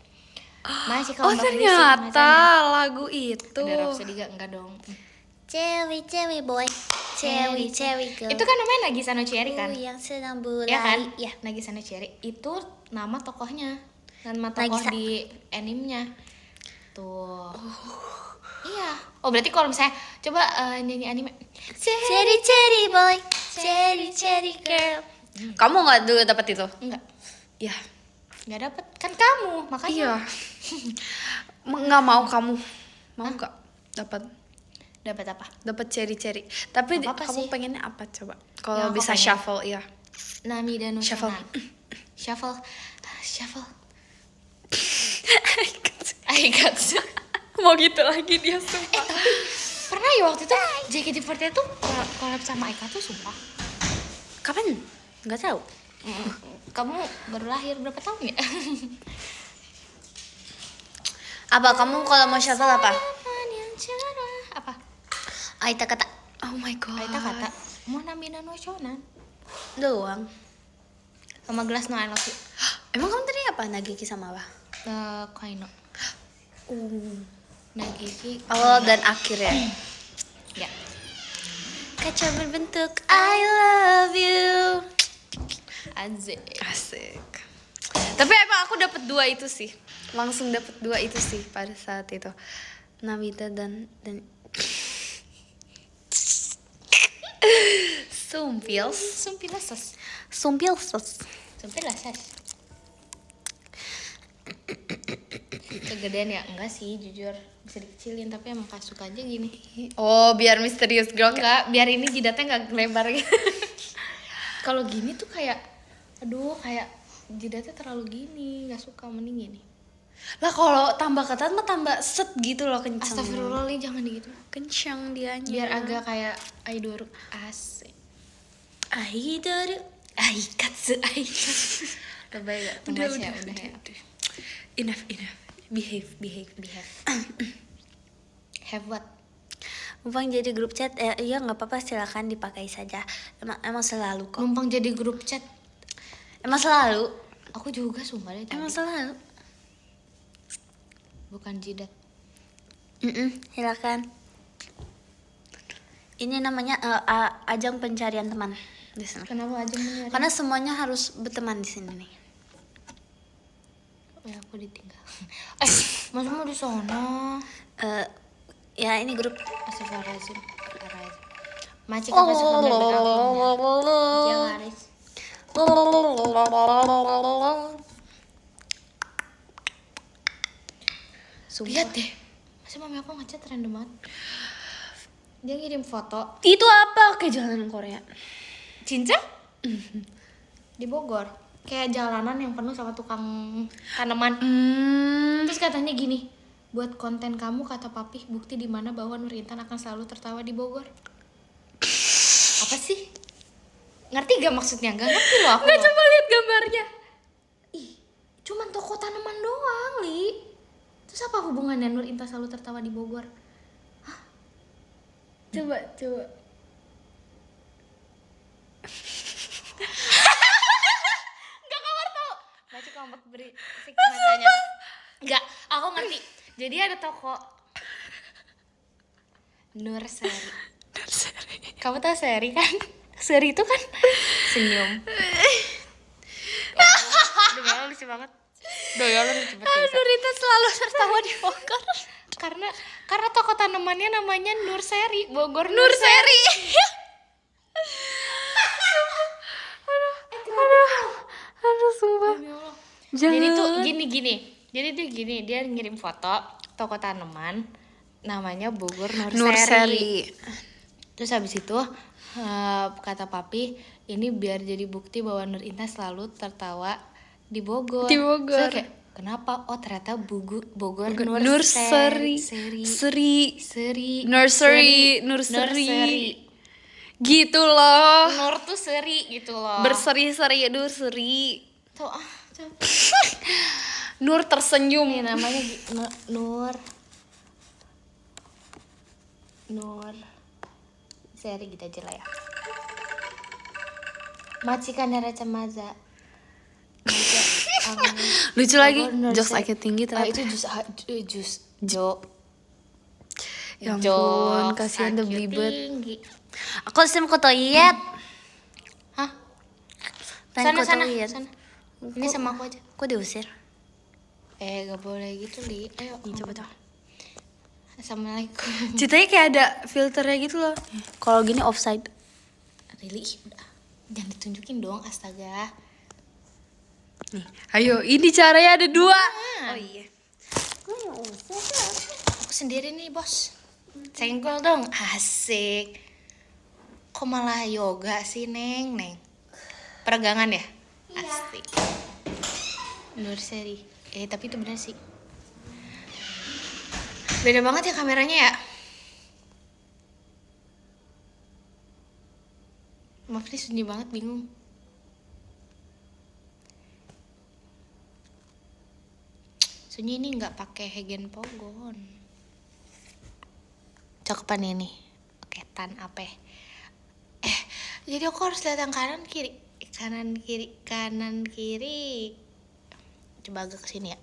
Masih Oh kalau ternyata lagu itu. ada Rhapsody enggak dong. Cewi boy. Cewi girl. Itu kan namanya Nagisa no Cherry kan? Yang sedang berlari. Ya kan? Ya, Nagisa no Cherry. Itu nama tokohnya. Nama tokoh Nagisa. di animenya. Tuh. Iya. Oh, berarti kalau misalnya coba nyanyi anime. Cherry boy. Cherry girl. Kamu nggak dulu dapat itu? Enggak. Ya. Enggak dapet. Kan kamu, makanya. Iya. Nggak mau kamu. Mau nggak dapat? Dapat apa? Dapat cherry. Tapi Apa kamu sih? pengennya apa coba? Yang Kalau aku bisa pengen. shuffle ya. Nami dan Shuffle. Shuffle. Aikatsu. Mau gitu lagi dia sumpah. Pernah ya waktu itu JKT48 tuh collab sama Aikatsu sumpah. Kapan? Nggak tahu. Kamu baru lahir berapa tahun ya? Apa kamu kalau mau shuffle apa? Apa? Aita kata Oh my god. Aita kata mau Nami no Shonan doang. sama gelas no I love you. Emang kamu tadi apa? Nagiki sama apa? Kaino. Nagiki. Awal dan akhir ya. Ya. Kaca berbentuk I love you. Azek. Asik. Tapi emang aku dapat 2 itu sih. Langsung dapat 2 itu sih pada saat itu. Nabita dan Sumpils. Sumpilasas. Sumpilses. Sumpilasas. Kegedean ya? Enggak sih, jujur. Bisa dikecilin, tapi emang gak suka aja gini. Oh, biar misterius girl. Enggak, biar ini jidatnya gak lebar gitu. Kalau gini tuh kayak, aduh, kayak jidatnya terlalu gini, gak suka, mending gini. Lah kalau tambah ketat mah tambah set gitu loh kenceng. Astagfirullah, Li, jangan gitu. Kencang dianya. Biar agak kayak Aidoru. Asik. Aidoru. Aikatsu. Lebay gak? Udah, Udah ya. Enough. Behave. Have what? Mumpang jadi grup chat, iya nggak apa-apa silakan dipakai saja. Emang selalu kok. Numpang jadi grup chat. Emang selalu. Aku juga sumpah deh tadi. Emang selalu. Bukan jidat. Silakan. Ini namanya ajang pencarian teman di sini. Kenapa aja menyari? Karena semuanya harus berteman di sini nih. Ya aku ditinggal. Masa mau di sono? Ya ini grup. Astagfirullahaladzim. Maci kakak suka bebek aku. Jangan Aris. Lihat deh. Masa mami aku ngechat random banget. Dia ngirim foto Itu apa? Kayak jalanan Korea. cincang di Bogor. Kayak jalanan yang penuh sama tukang tanaman. Terus katanya gini, buat konten kamu kata papi, bukti di mana bahwa Nur Intan akan selalu tertawa di Bogor. Apa sih? Ngerti gak maksudnya? Gak ngerti loh aku. Nggak, coba lihat gambarnya. Ih, cuman toko tanaman doang, Li. Terus apa hubungannya Nur Intan selalu tertawa di Bogor? Coba. Gak kabar tau. Baca kompak berisik macanya. Gak, aku ngerti. Jadi ada toko Nur Seri. Kamu tahu Seri kan? Seri itu kan senyum. Demi Allah lucu banget. Demi Allah lucu banget. Nur itu selalu tertawa di Bogor. Karena toko tanamannya namanya Nur Seri, Bogor Nur Seri. Aduh, sumpah. Jadi tuh gini. Jadi dia gini, dia ngirim foto toko tanaman namanya Bogor Nur Seri. Terus habis itu kata papi, ini biar jadi bukti bahwa Nur Intan selalu tertawa di Bogor. Di Bogor. Saya kayak, kenapa? Oh ternyata Bogor Nur Seri. Nursery. Gitu loh. Nur tuh seri gitu loh. Berseri-seri Nursery. Tuh, Nur tersenyum. ini namanya Nur Seri gitu aja lah ya. Majikan Naraca Maza. Lucu lagi. Nur Jokes Seri. aku tinggi ternyata. Itu Jo. Ya ampun, kasihan The IQ Belibet. tinggi. Aku sim ke toilet. Hah? Pengen ke Sana. toilet. Ini sama aku aja. Kok diusir? Gak boleh gitu, Li. Ayo, coba tuh. Assalamualaikum. Ceritanya kayak ada filternya gitu loh. Kalau gini offside. Really? Udah. Jangan ditunjukin dong, astaga. Nih, ayo, ini caranya ada 2. Oh iya. Aku sendiri nih, bos. Senggol dong, asik. Kok malah yoga sih, Neng? Peregangan ya? Asik. Nursery. Tapi itu bener sih. Beda banget ya kameranya ya. Maaf nih, sunyi banget, bingung. Sunyi ini nggak pakai Hegen Pogon. Cakepan ini. Oke, tan apa? Jadi aku harus lihat yang kanan kiri. Kanan kiri. Coba agak kesini ya.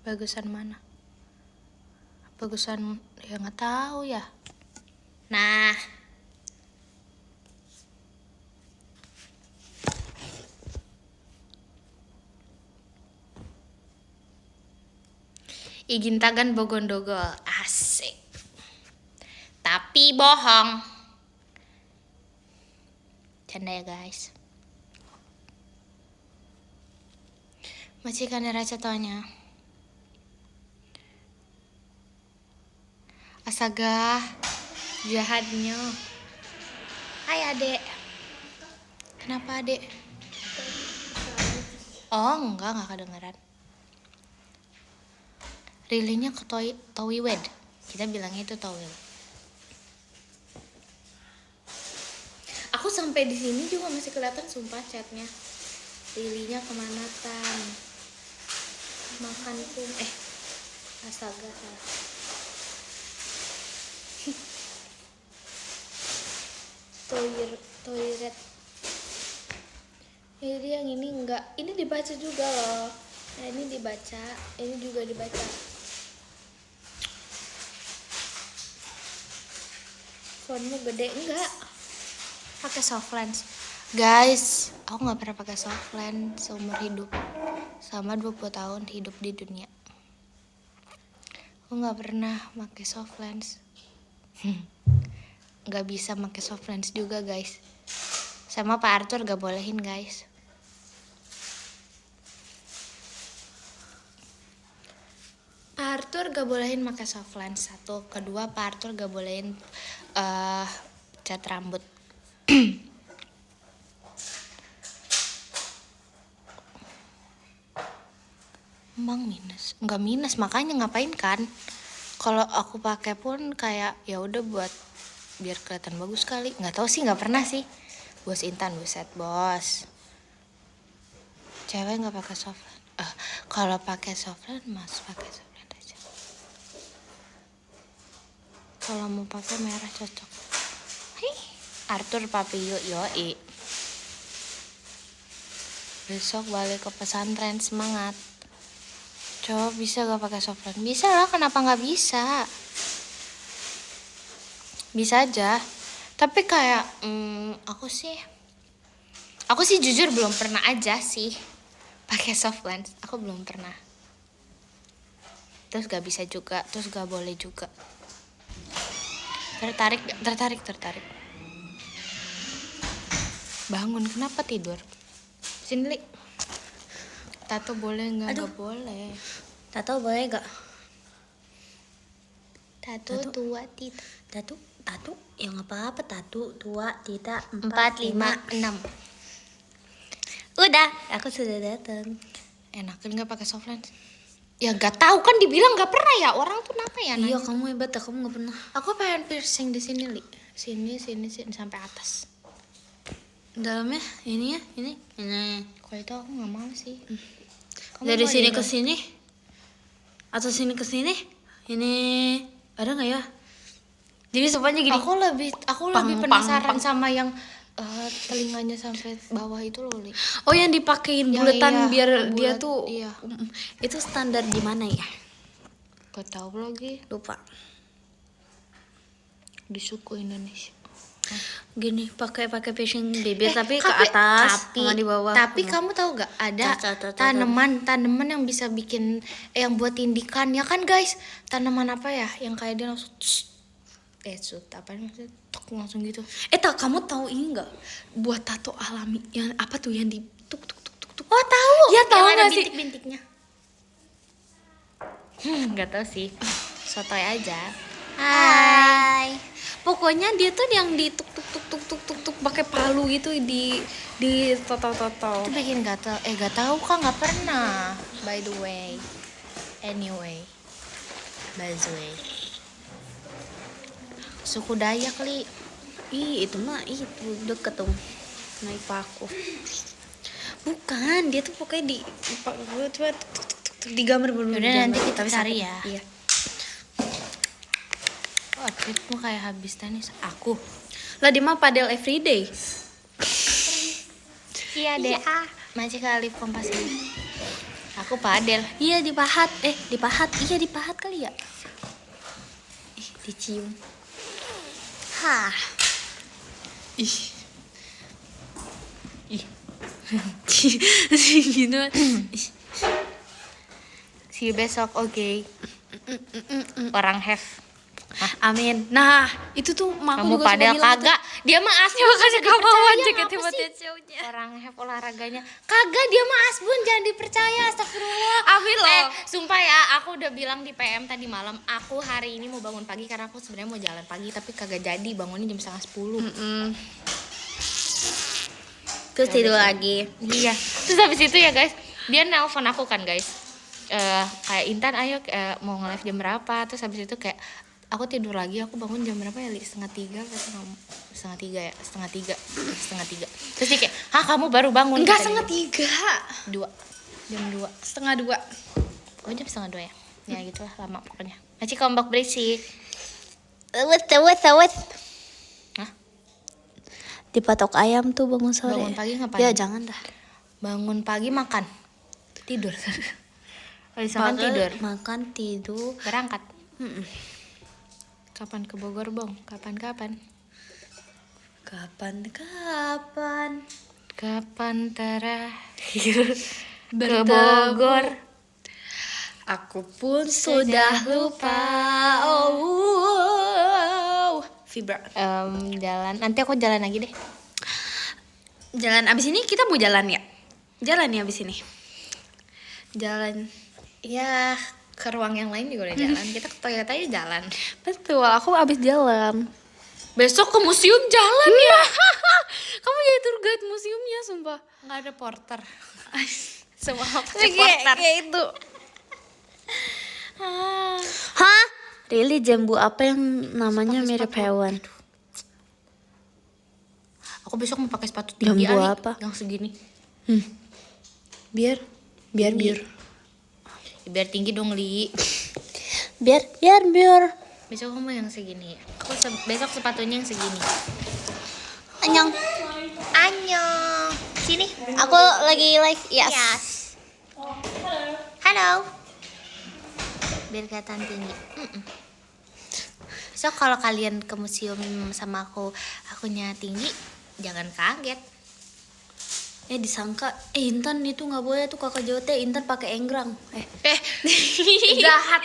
Bagusan mana? Bagusan ya nggak tahu ya. Nah, Igintagan Bogondogol, asik. Tapi bohong. Canda ya guys. Masih kan raca tonya. Astaga, jahatnya. Hai adek. Kenapa adek? Oh enggak kedengeran. Rilinya ke Towiwed. Kita bilangnya itu Towiwed. Aku sampai di sini juga masih kelihatan sumpah chatnya. Rilinya kemana tan? Makan pun astaga salah. Toilet. Jadi yang ini enggak, ini dibaca juga loh. Nah ini dibaca, ini juga dibaca. Fontmu gede enggak? Pakai Softland. Guys, aku nggak pernah pakai Softland seumur hidup. Sama 20 tahun hidup di dunia. Aku nggak pernah pakai Softland. Nggak bisa pakai Softland juga guys. Sama Pak Arthur gak bolehin guys. Pak Arthur gak bolehin pakai Softland. Satu, kedua Pak Arthur gak bolehin cat rambut. Emang minus? Nggak minus, makanya ngapain kan? Kalau aku pakai pun kayak ya udah buat biar kelihatan bagus kali. Nggak tahu sih, nggak pernah sih. Bos Intan, buset bos. Cewek nggak pakai Softland. Kalau pakai Softland, mas pakai Softland aja. Kalau mau pakai merah cocok. Hei, Arthur papi yoi. Besok balik ke pesantren, semangat. Coba bisa gak pakai Softland? Bisa lah, kenapa nggak bisa? Bisa aja. Tapi kayak aku sih jujur belum pernah aja sih pakai Softland. Aku belum pernah. Terus gak bisa juga, terus gak boleh juga. Tertarik. Bangun, kenapa tidur? Sini Li. Tato boleh nggak? Nggak boleh. Tato boleh gak? Tato tua tita. Tato yang apa tato tua tidak 4, 5, 6. Udah, aku sudah datang. Enakan nggak pakai Softland? Ya nggak tahu kan, dibilang nggak pernah ya, orang tuh kenapa ya? Iya, Nanya. kamu hebat, aku nggak pernah. Aku pengen piercing di sini Li. Sini sampai atas. Dalamnya ini. Kalau itu aku nggak mau sih. Kamu Dari mau sini deh, ke sini atau sini ke sini? Ini ada nggak ya? Jadi sopanya gini. Aku lebih penasaran sama yang telinganya sampai bawah itu loh Li. Oh, yang dipakein Ya, buletan iya, biar bulat, dia tuh. iya. Itu standar di mana ya? Gak tahu lagi. Lupa. Di suku Indonesia. Gini, pakai piercing bibir tapi ke atas sama di bawah. Tapi kamu tahu gak ada tanaman yang bisa bikin yang buat tindikan ya kan guys? Tanaman apa ya yang kayak dia langsung apa maksudnya langsung gitu. Kamu tahu ini nggak? Buat tato alami yang apa tuh yang di tuk. Oh tahu. Ya tahu yang ada nggak sih? bintik-bintiknya. Nggak tahu sih. Sotoy aja. Hai. Pokoknya dia tuh yang di tuk tuk tuk tuk tuk tuk tuk pakai palu gitu di toto. Itu bikin gatel. Gak tahu kak, nggak pernah. By the way. Anyway. By the way. Suku Dayak li. Ih, itu mah itu deket tuh. Naik paku. Bukan, dia tuh pokoknya gue coba digambar bener. Yaudah, nanti kita cari ya. Iya. Oh, outfitmu kayak habis tenis. Aku. Lah dia mah padel everyday. Iya deh. Masih kali kompas ini. Aku padel. Iya dipahat. Dipahat. Iya dipahat kali ya. Dicium. Hah. Ih. Gitu. See you besok, oke. Orang have. Amin. Nah, itu tuh aku Kamu juga padel suka bilang tuh, kagak? Dia mah asbun. makanya kemauan jaket Apa buat sih? ceweknya. Orang have olahraganya. Kagak, dia mah asbun, jangan dipercaya. Astagfirullah. Amin loh. Sumpah ya, aku udah bilang di PM tadi malam, aku hari ini mau bangun pagi karena aku sebenarnya mau jalan pagi tapi kagak jadi, bangunnya jam 9:30. Terus tidur lagi. Iya. Terus habis itu ya guys, dia nelpon aku kan guys. Kayak Intan ayo mau nge-live jam berapa. Terus habis itu kayak aku tidur lagi, aku bangun jam berapa ya? 2:30 atau 2:30 ya? 2:30. Terus dia kayak, "Hah, kamu baru bangun?" Enggak, Kata dia. 1:30. 2. Jam 2. 1:30. Oh, jam 1:30 ya? Ya gitulah lama pokoknya. Masih kombak berisik. Awet. Hah? Dipatok ayam tuh bangun sore. Bangun pagi ngapain? Ya jangan dah. Bangun pagi makan. Tidur. Habis makan tidur. Makan tidur. Berangkat. Kapan ke Bogor, Bong? Kapan? Kapan? Kapan terakhir ke Bertemu. Bogor? Aku pun sudah lupa. Oh. Vibra. Jalan. Nanti aku jalan lagi deh. Jalan abis ini kita mau jalan ya? Jalan ya abis ini. Jalan. Ya, ke ruang yang lain juga udah jalan. Kita ke toilet aja jalan. Betul, aku abis jalan. Besok ke museum jalan ya. Kamu jadi tour guide museumnya, sumpah. Nggak ada porter. Semua pakai Kayak porter. itu. Hah? Really jambu apa yang namanya Pakai mirip sepatu. hewan? Aku besok mau pakai sepatu tinggi Jambu Ali, apa? yang segini. Biar. Ya, biar tinggi dong, Li. Biar. Besok kamu yang segini. Aku besok sepatunya yang segini. Anyong. Sini. Aku lagi live. Yes. Halo. Biar kelihatan tinggi. So kalau kalian ke museum sama akunya tinggi, jangan kaget. Disangka Intan itu nggak boleh tuh kakak Jote. Intan pakai enggrang. Jahat.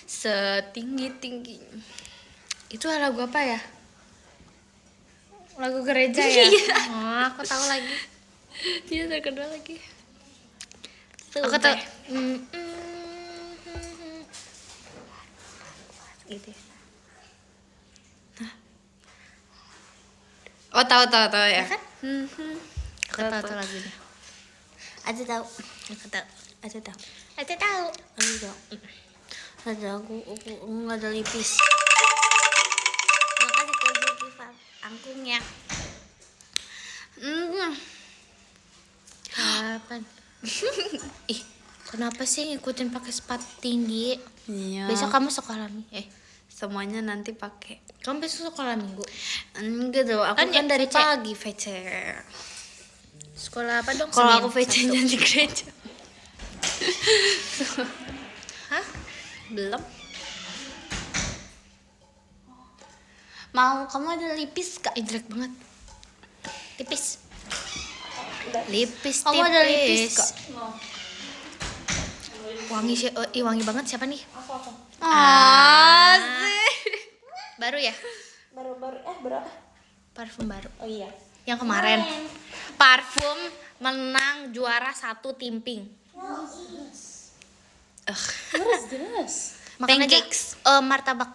Setinggi Itu lagu apa ya? Lagu gereja ya? Iya. Oh, aku tahu lagi. dia terkenal lagi. Aku tahu. Gitu ya. Oh tahu ya. Kan? Aku tahu lagunya. Aja tahu. Aku tahu. Aja tahu. Aku tahu. Aja tahu. Ada aku nggak ada lipis. Makasih Kak Zulkifli angkungnya. Kapan? Kenapa sih ngikutin pakai sepatu tinggi? Iya. Besok kamu sekolah nih. Semuanya nanti pakai. Kamu besok sekolah minggu. Enggak dong, aku Kan kan, ya, dari VC. pagi VC. Sekolah apa dong? Kalau aku Senin, VC Sabtu. nya di gereja. Hah? Belum. Mau kamu ada lipis gak? Jelek banget. Tipis. Lipis Kamu tipis. ada lipis gak? Wangi sih, wangi banget siapa nih? Asik. Baru ya? Baru Parfum baru. Oh iya. Yang kemarin. Parfum menang juara 1 Timping. Makan aja. Pancakes. Martabak.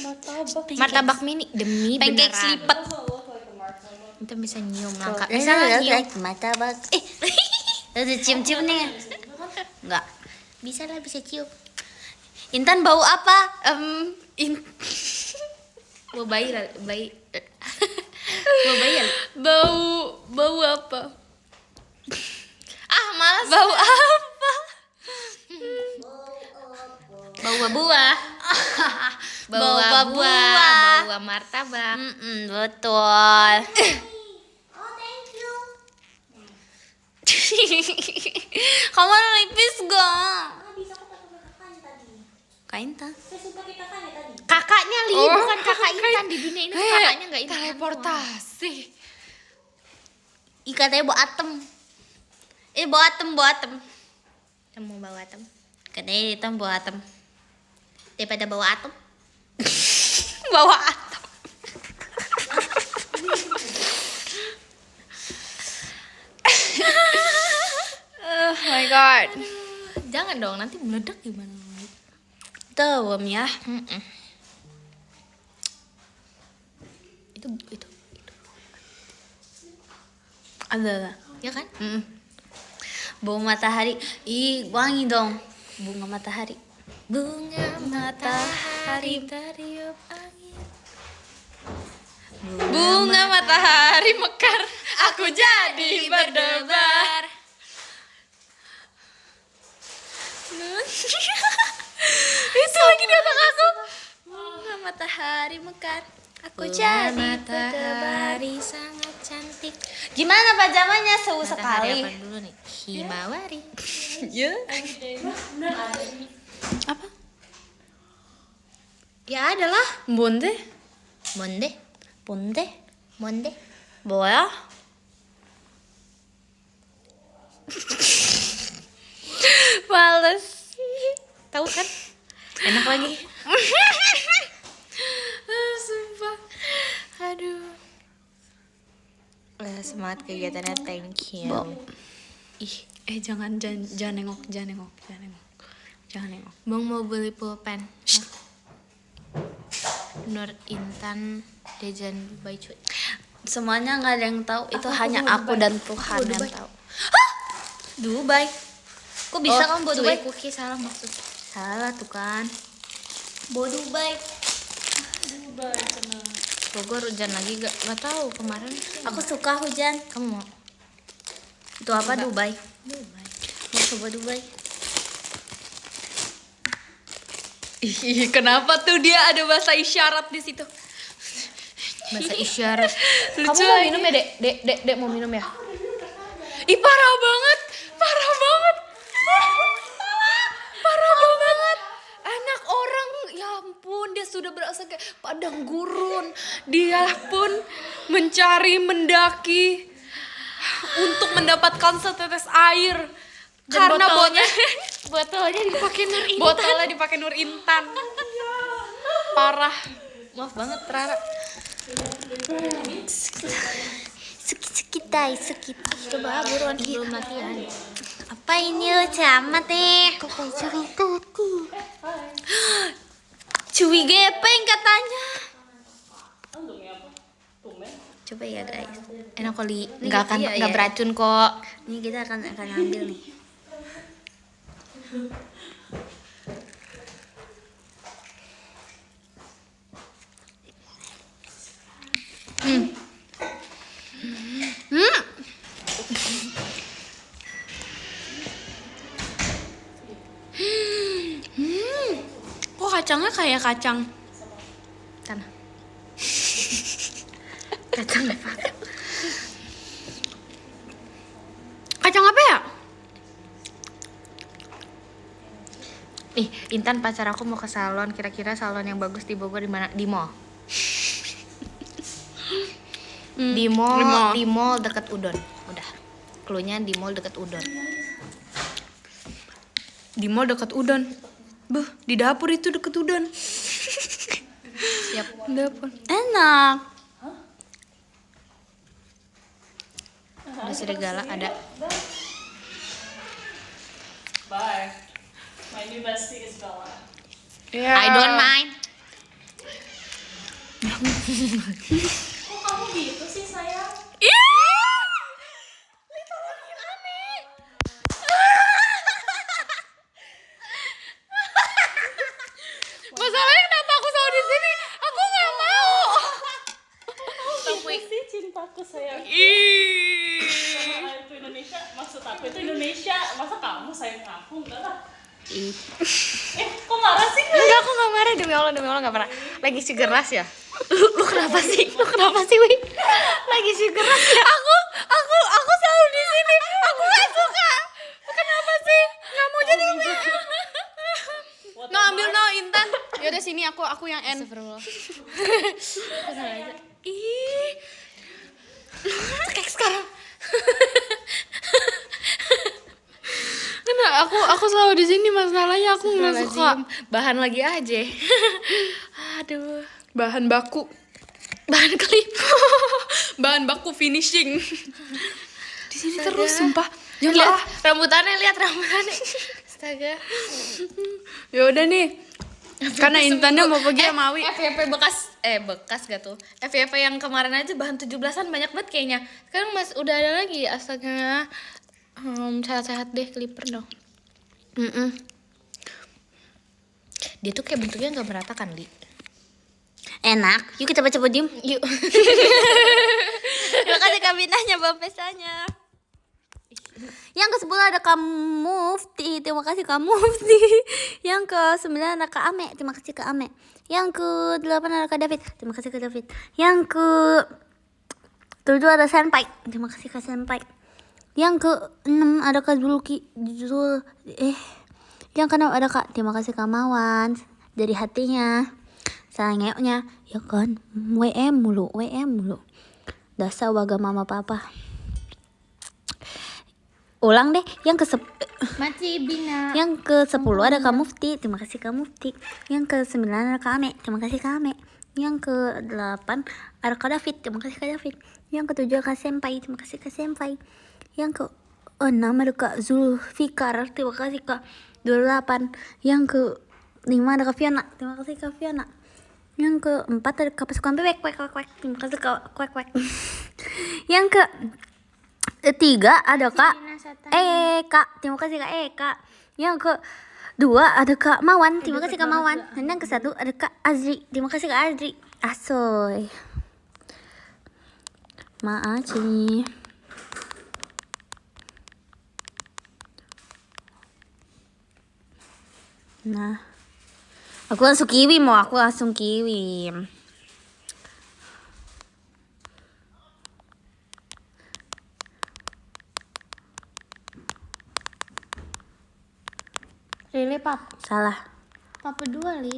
Martabak. Martabak mini demi Pancakes beneran. lipat. Kita bisa nyium langka. Bisa Bisa lah nyium. martabak. Ada cium-cium nih. Enggak. Bisa lah, bisa cium. Intan bau apa? Bau bayi lah, bayi. Bau bayi ya. Bau apa? Ah, malas. Bau apa? Bau buah. Bau Bau buah. Bau martabak. Betul. Kamu nipis gak? Kain tak? Kakaknya Li, bukan kakak Intan di dunia ini. Kakaknya nggak Intan. Teleportasi. Ih katanya bau atem. Bau atem. Kita mau bawa atem. Katanya hitam bau atem. Daripada bau atem. Bawa atem. Oh my god. Jangan dong, nanti meledak gimana? Tawam ya. Itu Ada. ya kan? Bau matahari. Ih, wangi dong. Bunga matahari. Bunga matahari tertiup angin. Bunga matahari mekar. Aku jadi berdebar. Itu lagi di otak aku. Bunga matahari mekar. Aku jadi berdebar. Matahari sangat cantik. Gimana pajamannya sewu Matahari sekali? apa dulu nih? Himawari. Ya. Apa? Ya adalah Bonde? monde, Bonde? monde. Boya? Males. Tahu kan? Enak lagi. Sumpah. Aduh. Semangat kegiatannya, thank you. Ih, jangan nengok. Bang mau beli pulpen. Nur Intan Dejan Dubai cuy. Semuanya nggak ada yang tahu. Itu hanya mau aku Dubai. dan Tuhan Aku mau yang Dubai. tahu. Dubai. Kok bisa kamu bawa Dubai? Cookie salah maksud. Salah tuh kan. Bawa Dubai. Bogor hujan lagi gak tahu kemarin. Aku suka hujan. Kamu mau? Itu apa Coba. Dubai? Mau coba Dubai. Ih, kenapa tuh dia ada bahasa isyarat di situ? Bahasa isyarat. Kamu mau minum ya, Dek mau minum ya? Ih, parah banget. Parah banget. Anak orang, ya ampun, dia sudah berasa kayak padang gurun. Dia pun mendaki untuk mendapatkan setetes air. Dan Karena botolnya dipakai Nur Intan. botolnya dipakai Nur Intan. Parah. Maaf banget Rara. Sekitai. Coba buruan sebelum latihan. Apa ini lo camat nih? Cuy gepeng katanya. Coba ya guys. Enak kali. Nih, Nggak akan iya, nggak iya. beracun kok. Ini kita akan ambil nih. Kok kacangnya kayak kacang Tanah. kacang apa? Kacang apa ya? Nih, Intan pacar aku mau ke salon. Kira-kira salon yang bagus di Bogor di mana? Di mall. Di mall dekat Udon. Udah. Cluenya di mall dekat Udon. Di mall dekat Udon. Buh, di dapur itu deket Udon. Siap. Dapur. Enak. Ada serigala, ada. Bye. My new bestie is Bella. I don't mind. Kok kamu gitu sih sayang? Masalahnya kenapa aku selalu di sini? Aku nggak mau. Tapi sih cintaku sayang. Karena itu Indonesia, maksud aku itu Indonesia. Masa kamu sayang aku? Enggak lah. Kok marah sih? Enggak, aku nggak marah, demi Allah nggak marah. Lagi sugar rush ya? Lu kenapa sih? Wi? Lagi sugar rush ya? Aku selalu di sini. Aku nggak suka. Kenapa sih? Nggak mau jadi No, ambil no, Intan. Yaudah sini aku yang N. Ih. Cekek sekarang. Karena aku selalu di sini, masalahnya aku nggak suka. Bahan lagi aja. Aduh, bahan baku. Bahan klip. Bahan baku finishing. Di sini terus sumpah. Lihat rambutannya. Astaga. Ya udah nih. Karena Intannya mau pergi sama Awi. FYP bekas gak tuh? FYP yang kemarin aja bahan 17-an banyak banget kayaknya. Sekarang udah ada lagi. Astaga. Sehat-sehat deh, clipper dong. Dia tuh kayak bentuknya gak merata kan, Li? Enak. Yuk kita baca podium. Yuk. Terima kasih Kak Binahnya, Bang Pesanya. Yang ke-10 ada Kak Mufti. Terima kasih Kak Mufti. Yang ke-9 ada Kak Ame. Terima kasih Kak Ame. Yang ke-8 ada Kak David. Terima kasih Kak David. Yang ke-7 ada Senpai. Terima kasih Kak Senpai. Yang ke-6 ada Kak Yang ke-6 ada Kak. Terima kasih Kak Mawan. Dari hatinya. Sayangnya ya kan. WM mulu. Dasar warga mama papa. Ulang deh. Yang Mati Bina. Yang ke-10 ada Kak Mufti. Terima kasih Kak Mufti. Yang ke-9 ada Kak Ame. Terima kasih Kak Ame. Yang ke-8 ada Kak David. Terima kasih Kak David. Yang ke-7 ada Kak Senpai. Terima kasih Kak Senpai. Yang ke-6 ada Kak Zulfikar. Terima kasih Kak 28. Yang ke-5 ada Kak Fiona. Terima kasih Kak Fiona. Yang ke-4 ada Kak Pasukan Bebek. Terima kasih Kak Kwek. Yang ke-3 ada Kak Eka. Terima kasih Kak Eka. Yang ke-2 ada Kak Mawan. Terima kasih Kak Mawan. Dan yang ke-1 ada Kak Azri. Terima kasih Kak Azri. Asoy. Makasih. Nah, aku langsung kirim. Lili pap. Salah. Pap berdua, Li.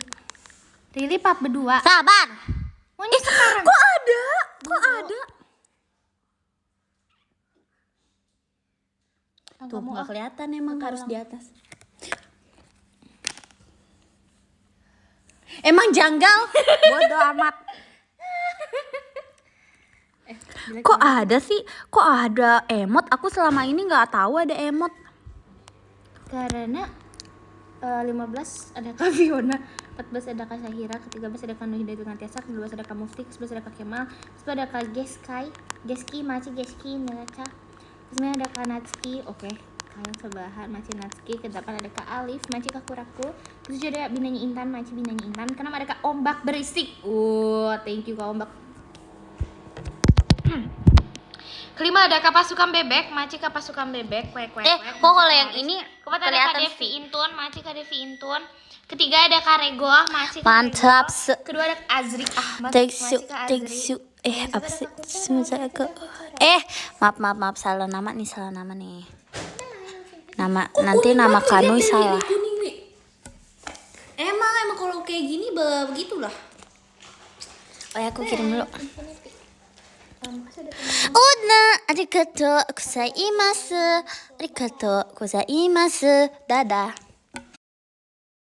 Lili pap berdua. Sabar. Maunya sekarang. Kok ada? Tuh, nggak kelihatan emang harus di atas. Emang janggal. Bodoh amat. Kok ada sih? Kok ada emot? Aku selama ini nggak tahu ada emot. Karena 15 ada Kak Fiona, 14 ada Kak Syahira, ke-13 ada Kak Nuhida dengan Tiasa, ke-12 ada Kak Mufti, ke-11 ada Kak Kemal, ke-10 ada Kak Geski, Maci, Neraca, ke-9 ada Kak Natski, oke, kalian sebelahan, Maci Natski, ke-8 ada Kak Alif, Maci Kak Kuraku, ke-7 ada Binanya Intan, Maci Binanya Intan, ke-6 ada Kak Ombak Berisik, thank you Kak Ombak. Kelima ada Kak Pasukan Bebek, Maci Kak Pasukan Bebek, Kok kalau yang ini keempat ada Kak kelihatan Devi Intun, Maci Kak Devi Intun. Ketiga ada Kak Regoah, Maci Kak mantap. Regoah. Kedua ada Azri Ahmad, Teksu. Maci Kak Azri. Maaf, salah nama nih. Nanti nama Kanui salah. Emang kalau kayak gini begitulah. Oh ya, aku kirim dulu. arigatou gozaimasu. Dadah.